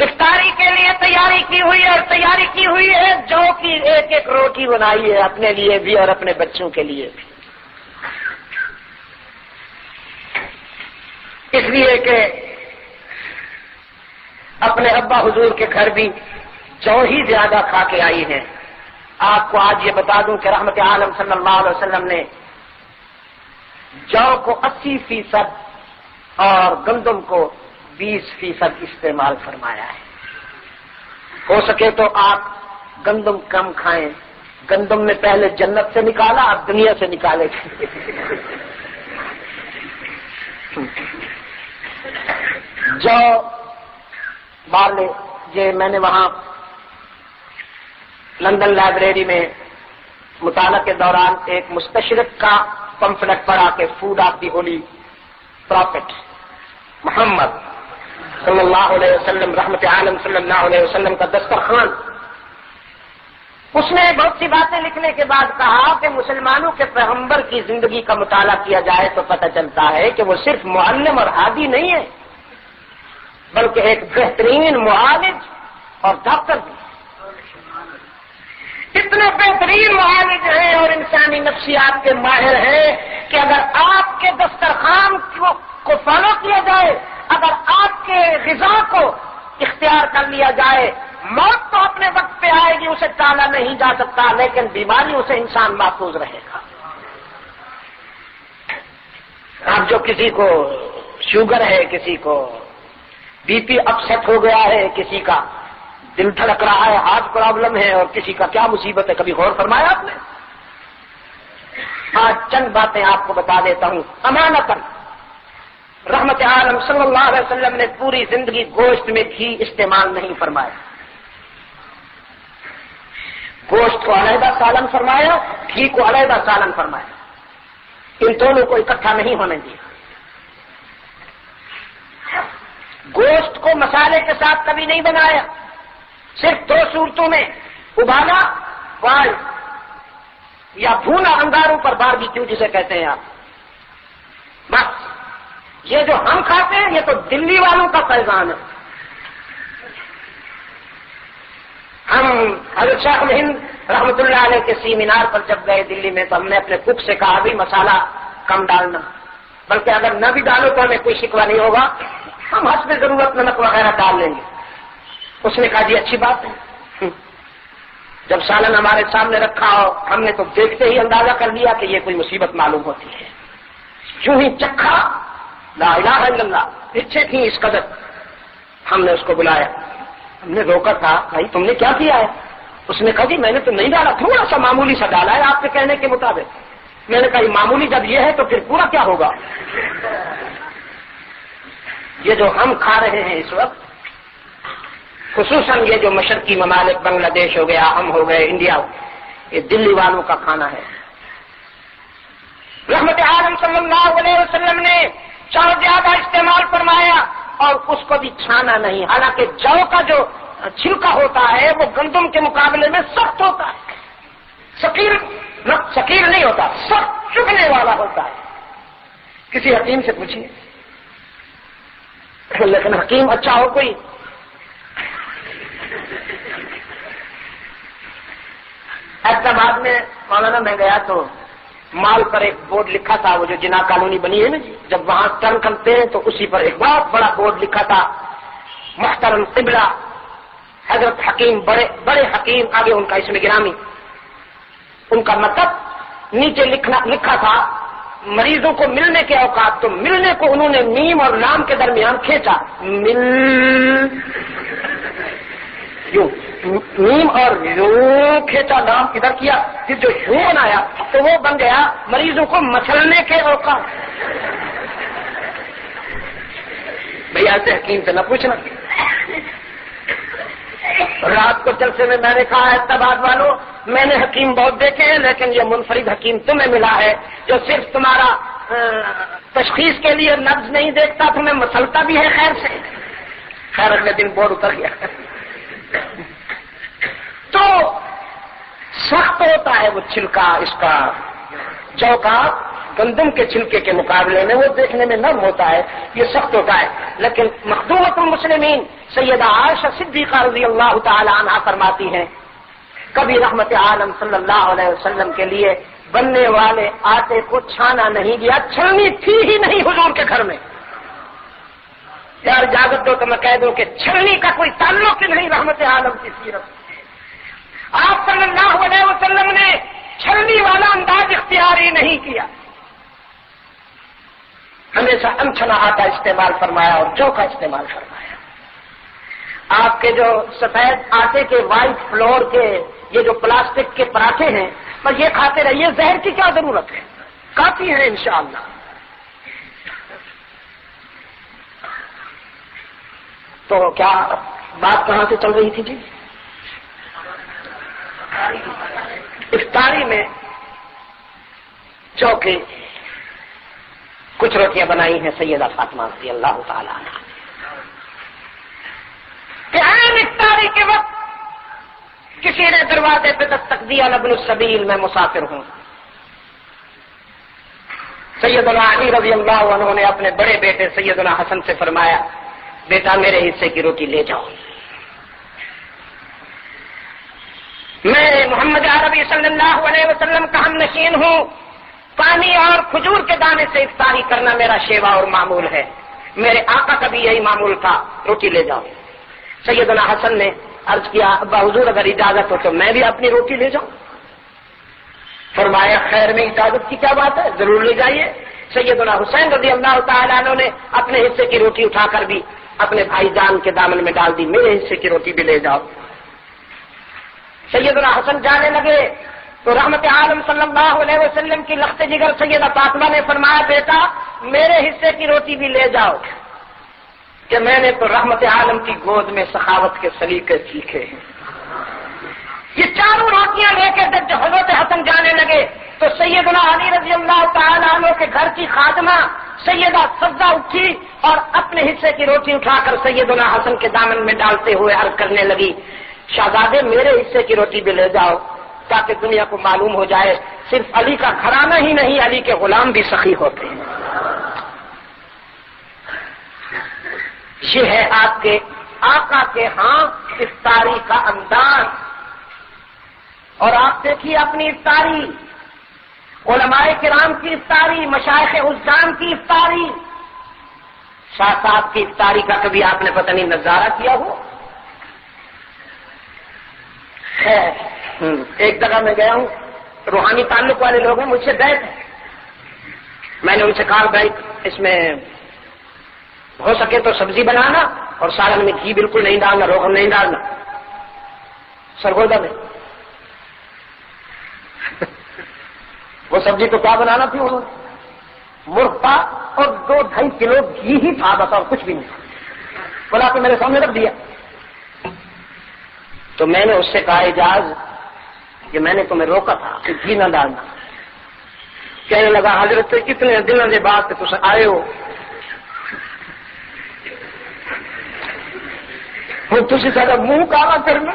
افطاری کے لیے تیاری کی ہوئی ہے، اور تیاری کی ہوئی ہے جو کی ایک ایک روٹی بنائی ہے اپنے لیے بھی اور اپنے بچوں کے لیے بھی، اس لیے کہ اپنے ابا حضور کے گھر بھی جو ہی زیادہ کھا کے آئی ہیں۔ آپ کو آج یہ بتا دوں کہ رحمت عالم صلی اللہ علیہ وسلم نے جو کو 80% اور گندم کو 20% استعمال فرمایا ہے۔ ہو سکے تو آپ گندم کم کھائیں، گندم میں پہلے جنت سے نکالا، اب دنیا سے نکالے۔ جو بارلے، یہ میں نے وہاں لندن لائبریری میں مطالعہ کے دوران ایک مستشرق کا پمفلٹ پڑھا کہ food of the holy prophet Muhammad صلی اللہ علیہ وسلم، رحمت عالم صلی اللہ علیہ وسلم کا دسترخوان۔ اس نے بہت سی باتیں لکھنے کے بعد کہا کہ مسلمانوں کے پیغمبر کی زندگی کا مطالعہ کیا جائے تو پتہ چلتا ہے کہ وہ صرف معلم اور ہادی نہیں ہے، بلکہ ایک بہترین معالج اور ڈاکٹر بھی۔ اتنے بہترین معالج ہیں اور انسانی نفسیات کے ماہر ہیں کہ اگر آپ کے دسترخوان کو فالو کیا جائے، اگر آپ کے غذا کو اختیار کر لیا جائے، موت تو اپنے وقت پہ آئے گی، اسے ٹالا نہیں جا سکتا، لیکن بیماریوں سے انسان محفوظ رہے گا۔ اب جو کسی کو شوگر ہے، کسی کو بی پی اپسیٹ ہو گیا ہے، کسی کا دل دھڑک رہا ہے، ہارٹ پرابلم ہے، اور کسی کا کیا مصیبت ہے، کبھی غور فرمایا آپ نے؟ آج چند باتیں آپ کو بتا دیتا ہوں امانتاً۔ رحمت عالم صلی اللہ علیہ وسلم نے پوری زندگی گوشت میں گھی استعمال نہیں فرمایا، گوشت کو علیحدہ سالن فرمایا، گھی کو علیحدہ سالن فرمایا، ان دونوں کو اکٹھا نہیں ہونے دیا۔ گوشت کو مسالے کے ساتھ کبھی نہیں بنایا، صرف دو صورتوں میں، ابالا بوائل یا بھونا انگاروں پر باربیکیو جسے کہتے ہیں آپ، بس۔ یہ جو ہم کھاتے ہیں یہ تو دلی والوں کا فیضان ہے۔ ہم حضرت شیخ الہند رحمت اللہ علیہ کے سیمینار پر جب گئے دلی میں تو ہم نے اپنے کک سے کہا بھی مسالہ کم ڈالنا، بلکہ اگر نہ بھی ڈالو تو ہمیں کوئی شکوہ نہیں ہوگا، ہم حسب ضرورت نمک وغیرہ ڈال لیں گے۔ اس نے کہا جی اچھی بات ہے۔ جب سالن ہمارے سامنے رکھا ہو، ہم نے تو دیکھتے ہی اندازہ کر لیا کہ یہ کوئی مصیبت معلوم ہوتی ہے۔ جو ہی چکھا، لا الہ الا اللہ، پیچھے تھی اس قدر۔ ہم نے اس کو بلایا، ہم نے روکا تھا، بھائی تم نے کیا کیا ہے؟ اس نے کہا جی میں نے تو نہیں ڈالا، تھوڑا سا معمولی سا ڈالا ہے آپ کے کہنے کے مطابق۔ میں نے کہا یہ معمولی جب یہ ہے تو پھر پورا کیا ہوگا؟ یہ جو ہم کھا رہے ہیں اس وقت، خصوصاً یہ جو مشرقی ممالک، بنگلہ دیش ہو گیا، ہم ہو گئے، انڈیا، یہ دلی والوں کا کھانا ہے۔ رحمت عالم صلی اللہ علیہ وسلم نے چاول زیادہ استعمال فرمایا اور اس کو بھی چھانا نہیں، حالانکہ جو کا جو چھلکا ہوتا ہے وہ گندم کے مقابلے میں سخت ہوتا ہے، ثقیل نہیں ہوتا، سخت چبھنے والا ہوتا ہے۔ کسی حکیم سے پوچھیے، لیکن حکیم اچھا ہو کوئی۔ حیدرآباد میں مولانا میں گیا تو مال پر ایک بورڈ لکھا تھا، وہ جو جناح کالونی بنی ہے نا جی، جب وہاں ٹرن کرتے ہیں تو اسی پر ایک بہت بڑا بورڈ لکھا تھا، محترم قبلہ حضرت حکیم، بڑے حکیم، آگے ان کا اسم گرامی۔ ان کا مطلب نیچے لکھا تھا مریضوں کو ملنے کے اوقات، تو ملنے کو انہوں نے میم اور لام کے درمیان کھینچا، مل یوں، میم اور یوں کھینچا، لام ادھر کیا، پھر جو یوں بنایا تو وہ بن گیا مریضوں کو مسلنے کے اوقات۔ بھئی ایسے حکیم سے نہ پوچھنا۔ رات کو جلسے میں نے کہا حیدرآباد والوں، میں نے حکیم بہت دیکھے ہیں لیکن یہ منفرد حکیم تمہیں ملا ہے جو صرف تمہارا تشخیص کے لیے نبض نہیں دیکھتا، تمہیں مسلتا بھی ہے خیر سے۔ خیر اگلے دن بورڈ اتر گیا۔ تو سخت ہوتا ہے وہ چھلکا اس کا، جو کا گندم کے چھلکے کے مقابلے میں وہ دیکھنے میں نرم ہوتا ہے، یہ سخت ہوتا ہے۔ لیکن مخدومۃ المسلمین سیدہ عائشہ صدیقہ رضی اللہ تعالی عنہا فرماتی ہیں، کبھی رحمت عالم صلی اللہ علیہ وسلم کے لیے بننے والے آٹے کو چھانا نہیں گیا، چھلنی تھی ہی نہیں حضور کے گھر میں۔ یار اجازت دو تو میں کہہ دوں کہ چھلنی کا کوئی تعلق ہی نہیں رحمت عالم کی سیرت۔ آپ صلی اللہ علیہ وسلم نے چھلنی والا انداز اختیار ہی نہیں کیا، ہمیشہ انچھنا آٹا استعمال فرمایا اور جو کا استعمال فرمایا۔ آپ کے جو سفید آٹے کے وائٹ فلور کے یہ جو پلاسٹک کے پراٹھے ہیں، بس یہ کھاتے رہیے، زہر کی کیا ضرورت ہے، کافی ہے انشاءاللہ۔ تو کیا بات کہاں سے چل رہی تھی جی؟ افطاری میں چوکے کچھ روٹیاں بنائی ہیں سیدہ فاطمہ رضی اللہ تعالی عنہا کہ عین افطاری کے وقت کسی نے دروازے پہ دستک دیا، ابن السبیل میں مسافر ہوں۔ سیدنا علی رضی اللہ عنہ نے اپنے بڑے بیٹے سیدنا حسن سے فرمایا، بیٹا میرے حصے کی روٹی لے جاؤ، میں محمد عربی صلی اللہ علیہ وسلم کا ہم نشین ہوں، پانی اور کھجور کے دانے سے افطاری کرنا میرا شیوا اور معمول ہے، میرے آقا کا بھی یہی معمول تھا، روٹی لے جاؤ۔ سیدنا حسن نے عرض کیا، ابا حضور اگر اجازت ہو تو میں بھی اپنی روٹی لے جاؤں۔ فرمایا خیر میں اجازت کی کیا بات ہے، ضرور لے جائیے۔ سیدنا حسین رضی اللہ تعالیٰ عنہ نے اپنے حصے کی روٹی اٹھا کر بھی اپنے بھائی جان کے دامن میں ڈال دی، میرے حصے کی روٹی بھی لے جاؤ۔ سیدنا حسن جانے لگے تو رحمت عالم صلی اللہ علیہ وسلم کی لخت جگر سیدہ فاطمہ نے فرمایا، بیٹا میرے حصے کی روٹی بھی لے جاؤ، کہ میں نے تو رحمت عالم کی گود میں سخاوت کے سلیقے سیکھے ہیں۔ یہ چاروں روٹیاں لے کے جب حضرت حسن جانے لگے تو سیدنا علی رضی اللہ تعالیٰ عنہ کے گھر کی خادمہ سیدہ سبزہ اٹھی اور اپنے حصے کی روٹی اٹھا کر سیدنا حسن کے دامن میں ڈالتے ہوئے عرض کرنے لگی، شہزادے میرے حصے کی روٹی بھی لے جاؤ، تاکہ دنیا کو معلوم ہو جائے صرف علی کا گھرانہ ہی نہیں، علی کے غلام بھی سخی ہوتے ہیں۔ یہ ہے آپ کے آقا کے ہاں افطاری کا انداز۔ اور آپ دیکھیے اپنی افطاری، علماء کرام کی افطاری، مشائخ عزام کی افطاری، شاہ صاحب کی افطاری کا کبھی آپ نے پتہ نہیں نظارہ کیا ہو؟ ایک جگہ میں گیا ہوں، روحانی تعلق والے لوگ ہیں، مجھ سے گئے تھے، میں نے ان سے کہا بھائی اس میں ہو سکے تو سبزی بنانا اور سالن میں گھی بالکل نہیں ڈالنا، روغن نہیں ڈالنا، سرگودا میں وہ سبزی تو کیا بنانا تھی انہوں نے؟ مرغ تھا اور 2-2.5 کلو گھی ہی تھا، بس اور کچھ بھی نہیں، بلا کے میرے سامنے رکھ دیا۔ تو میں نے اس سے کہا اجاز کہ میں نے تمہیں روکا تھا کہ گھی نہ ڈالنا۔ کہنے لگا حضرت کتنے دنوں کے بعد تم آئے ہو، تھی سارا منہ کالا کرنا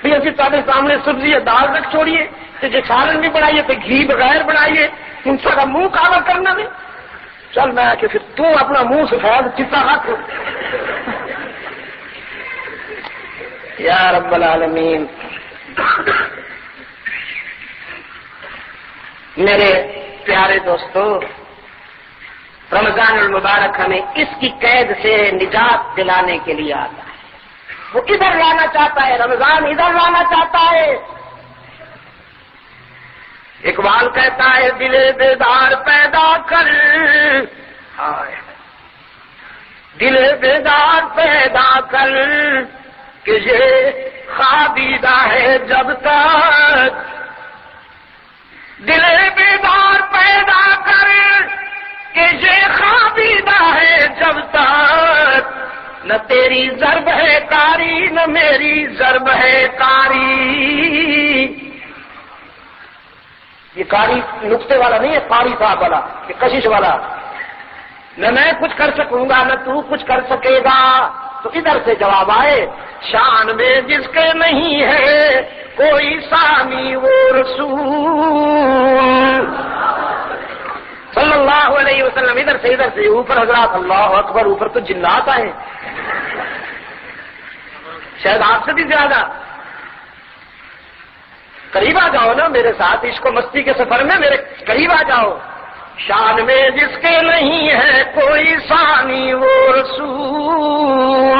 بھی اسی تارے سامنے سبزی یا دال رکھ چھوڑیے تو جو سالن بھی بنائیے تو گھی بغیر بنائیے، تم سارا منہ کالا کرنا بھی۔ چل میں کہ پھر تو اپنا منہ سفید چتا رکھ یا رب العالمین۔ میرے پیارے دوستو، رمضان المبارک ہمیں اس کی قید سے نجات دلانے کے لیے آتا ہے، وہ ادھر لانا چاہتا ہے، رمضان ادھر لانا چاہتا ہے۔ اقبال کہتا ہے دل بیدار پیدا کر، دل بیدار پیدا کر کہ یہ خوابیدہ ہے جب تک، دل بیدار پیدا کر کہ یہ خوابیدہ ہے جب تک، نہ تیری ضرب ہے کاری نہ میری ضرب ہے کاری۔ یہ کاری نقطے والا نہیں ہے، قاری صاحب والا، یہ کشش والا۔ نہ میں کچھ کر سکوں گا نہ تو کچھ کر سکے گا۔ تو ادھر سے جواب آئے، شان میں جس کے نہیں ہے کوئی ثانی وہ رسول صلی اللہ علیہ وسلم۔ ادھر سے اوپر حضرات اللہ اکبر، اوپر تو جنات آئے شاید آپ سے بھی زیادہ۔ قریب آ جاؤ نا میرے ساتھ، عشق و مستی کے سفر میں میرے قریب آ جاؤ۔ شان میں جس کے نہیں ہے کوئی ثانی وہ رسول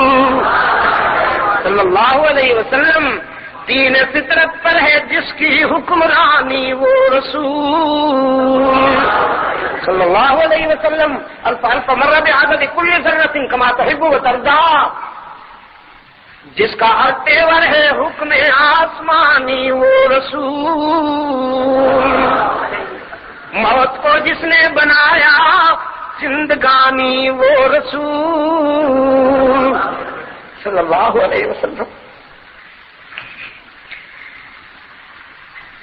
صلی اللہ علیہ وسلم، دین فطرت پر ہے جس کی حکمرانی وہ رسول صلی اللہ علیہ وسلم۔ الف مرہ بعدد کل ذرۃ کما تحب و ترضا، جس کا ہر تیور ہے حکم آسمانی وہ رسول، موت کو جس نے بنایا زندگانی وہ رسول صلی اللہ علیہ وسلم۔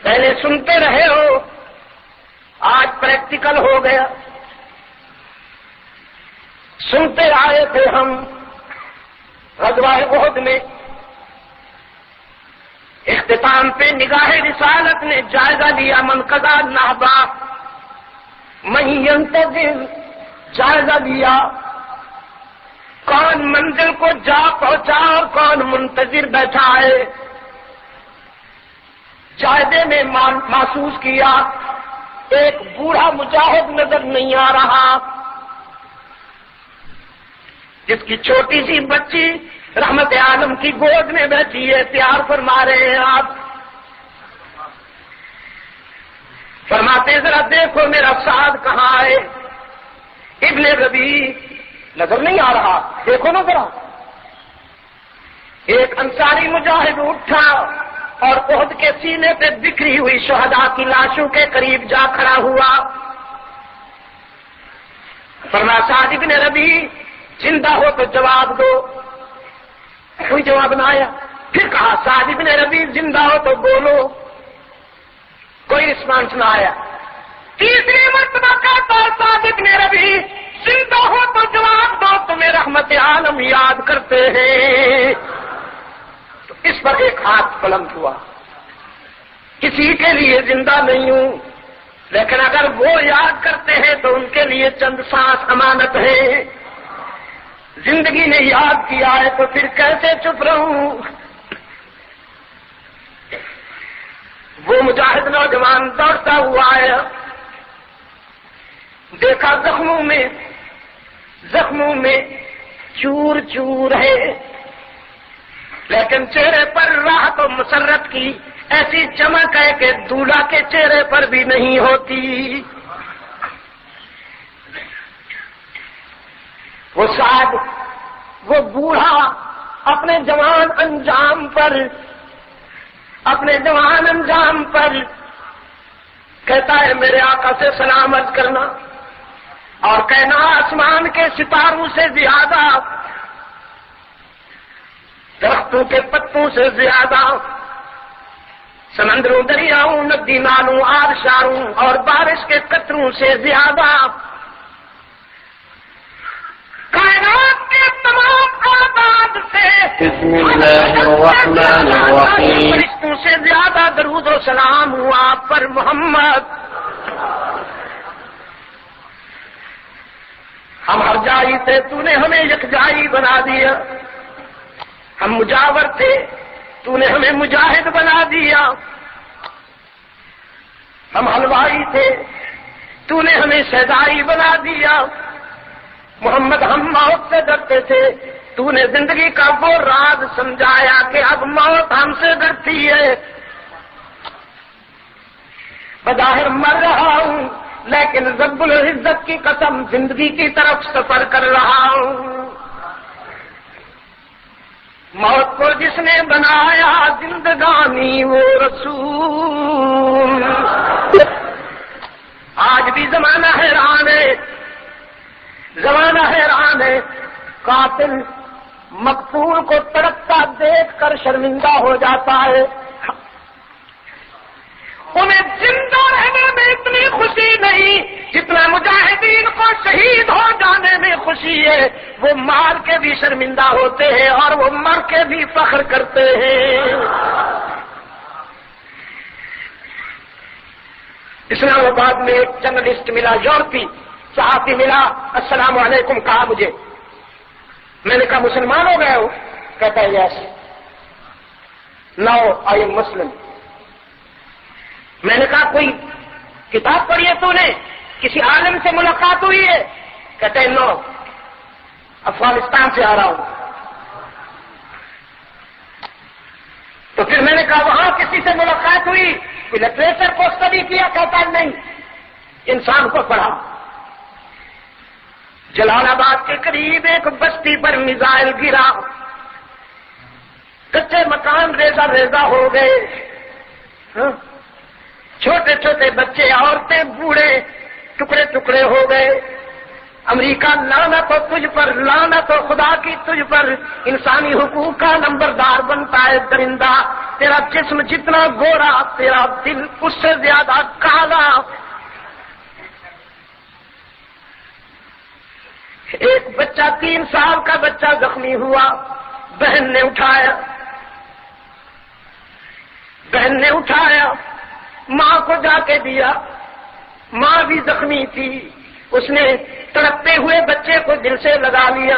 پہلے سنتے رہے ہو، آج پریکٹیکل ہو گیا۔ سنتے آئے تھے ہم غزوہ احد میں، اختتام پہ نگاہ رسالت نے جائزہ لیا، من قضا نہبا من ينتظر، جائزہ لیا کون منزل کو جا پہنچا اور کون منتظر بیٹھا ہے۔ جائزے میں محسوس کیا ایک بوڑھا مجاہد نظر نہیں آ رہا، جس کی چھوٹی سی بچی رحمت عالم کی گود میں بیٹھی ہے، پیار فرما رہے ہیں آپ، فرماتے ذرا دیکھو میرا سعد کہاں ہے؟ ابن ربی نظر نہیں آ رہا، دیکھو نا ذرا۔ ایک انصاری مجاہد اٹھا اور احد کے سینے پہ بکھری ہوئی شہداء کی لاشوں کے قریب جا کھڑا ہوا، فرمایا سعد ابن ربی زندہ ہو تو جواب دو، کوئی جواب نہ آیا۔ پھر کہا سعد ابن ربی زندہ ہو تو بولو، کوئی رسپانس نہ آیا۔ تیسری مرتبہ کہتا سعد ابن ربی زندہ ہو تو جواب دو، تمہیں رحمت عالم یاد کرتے ہیں۔ تو اس پر ایک ہاتھ بلند ہوا، کسی کے لیے زندہ نہیں ہوں، لیکن اگر وہ یاد کرتے ہیں تو ان کے لیے چند سانس امانت ہے، زندگی نے یاد کیا ہے تو پھر کیسے چپ رہوں؟ وہ مجاہد نوجوان دوڑتا ہوا آیا، دیکھا زخموں میں چور چور ہے، لیکن چہرے پر راحت و مسرت کی ایسی چمک ہے کہ دولہا کے چہرے پر بھی نہیں ہوتی۔ وہ شاید وہ بوڑھا اپنے جوان انجام پر کہتا ہے میرے آقا سے سلام عرض کرنا، اور کہنا آسمان کے ستاروں سے زیادہ، درختوں کے پتوں سے زیادہ، سمندروں دریاؤں ندی نالوں آبشاروں اور بارش کے قطروں سے زیادہ، کائنات کے تمام آباد سے بسم اللہ الرحمن الرحیم فرشتوں سے زیادہ درود و سلام ہوا آپ پر محمد۔ ہم ہر جائی تھے، تو نے ہمیں یکجائی بنا دیا، ہم مجاور تھے، تو نے ہمیں مجاہد بنا دیا، ہم حلوائی تھے، تو نے ہمیں سزائی بنا دیا، محمد ہم موت سے ڈرتے تھے، تو نے زندگی کا وہ راز سمجھایا کہ اب موت ہم سے ڈرتی ہے۔ بظاہر مر رہا ہوں لیکن رب العزت کی قسم زندگی کی طرف سفر کر رہا ہوں۔ موت کو جس نے بنایا زندگانی وہ رسول۔ آج بھی زمانہ حیران ہے، قاتل مقتول کو تڑپتا دیکھ کر شرمندہ ہو جاتا ہے۔ انہیں زندہ رہنے میں اتنی خوشی نہیں جتنا مجاہدین کو شہید ہو جانے میں خوشی ہے۔ وہ مار کے بھی شرمندہ ہوتے ہیں اور وہ مر کے بھی فخر کرتے ہیں۔ اسلام آباد میں ایک جرنلسٹ ملا، یورپی صحافی ملا، السلام علیکم کہا مجھے، میں نے کہا مسلمان ہو گئے ہو؟ کہتا ہے یس، ناؤ آئی ایم مسلم۔ میں نے کہا کوئی کتاب پڑھی ہے تو نے، کسی عالم سے ملاقات ہوئی ہے؟ کہتا ہے نو، افغانستان سے آ رہا ہوں۔ تو پھر میں نے کہا وہاں کسی سے ملاقات ہوئی، کوئی لٹریچر کو اسٹڈی کیا؟ کہتا ہے نہیں، انسان کو پڑھا۔ جلال آباد کے قریب ایک بستی پر میزائل گرا، کچے مکان ریزہ ریزہ ہو گئے، چھوٹے چھوٹے بچے، عورتیں، بوڑھے ٹکڑے ٹکڑے ہو گئے۔ امریکہ لعنت ہو تجھ پر، لعنت ہو خدا کی تجھ پر، انسانی حقوق کا نمبردار بنتا ہے درندہ، تیرا جسم جتنا گورا تیرا دل اس سے زیادہ کالا۔ ایک بچہ 3 سال کا بچہ زخمی ہوا، بہن نے اٹھایا، ماں کو جا کے دیا، ماں بھی زخمی تھی، اس نے تڑپتے ہوئے بچے کو دل سے لگا لیا،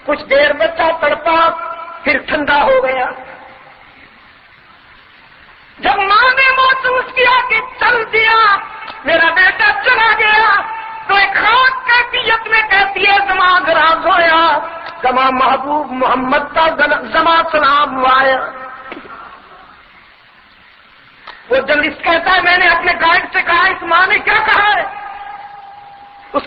کچھ دیر بچہ تڑپا پھر ٹھنڈا ہو گیا۔ جب ماں نے محسوس کیا کہ چل دیا، میرا بیٹا چلا گیا، تو ایک خاص کیفیت میں کہتی ہے زما گراز ہویا، زما محبوب محمد کا زما سلام آیا۔ وہ جرنلسٹ کہتا ہے میں نے اپنے گائیڈ سے کہا اس ماں نے کیا کہا؟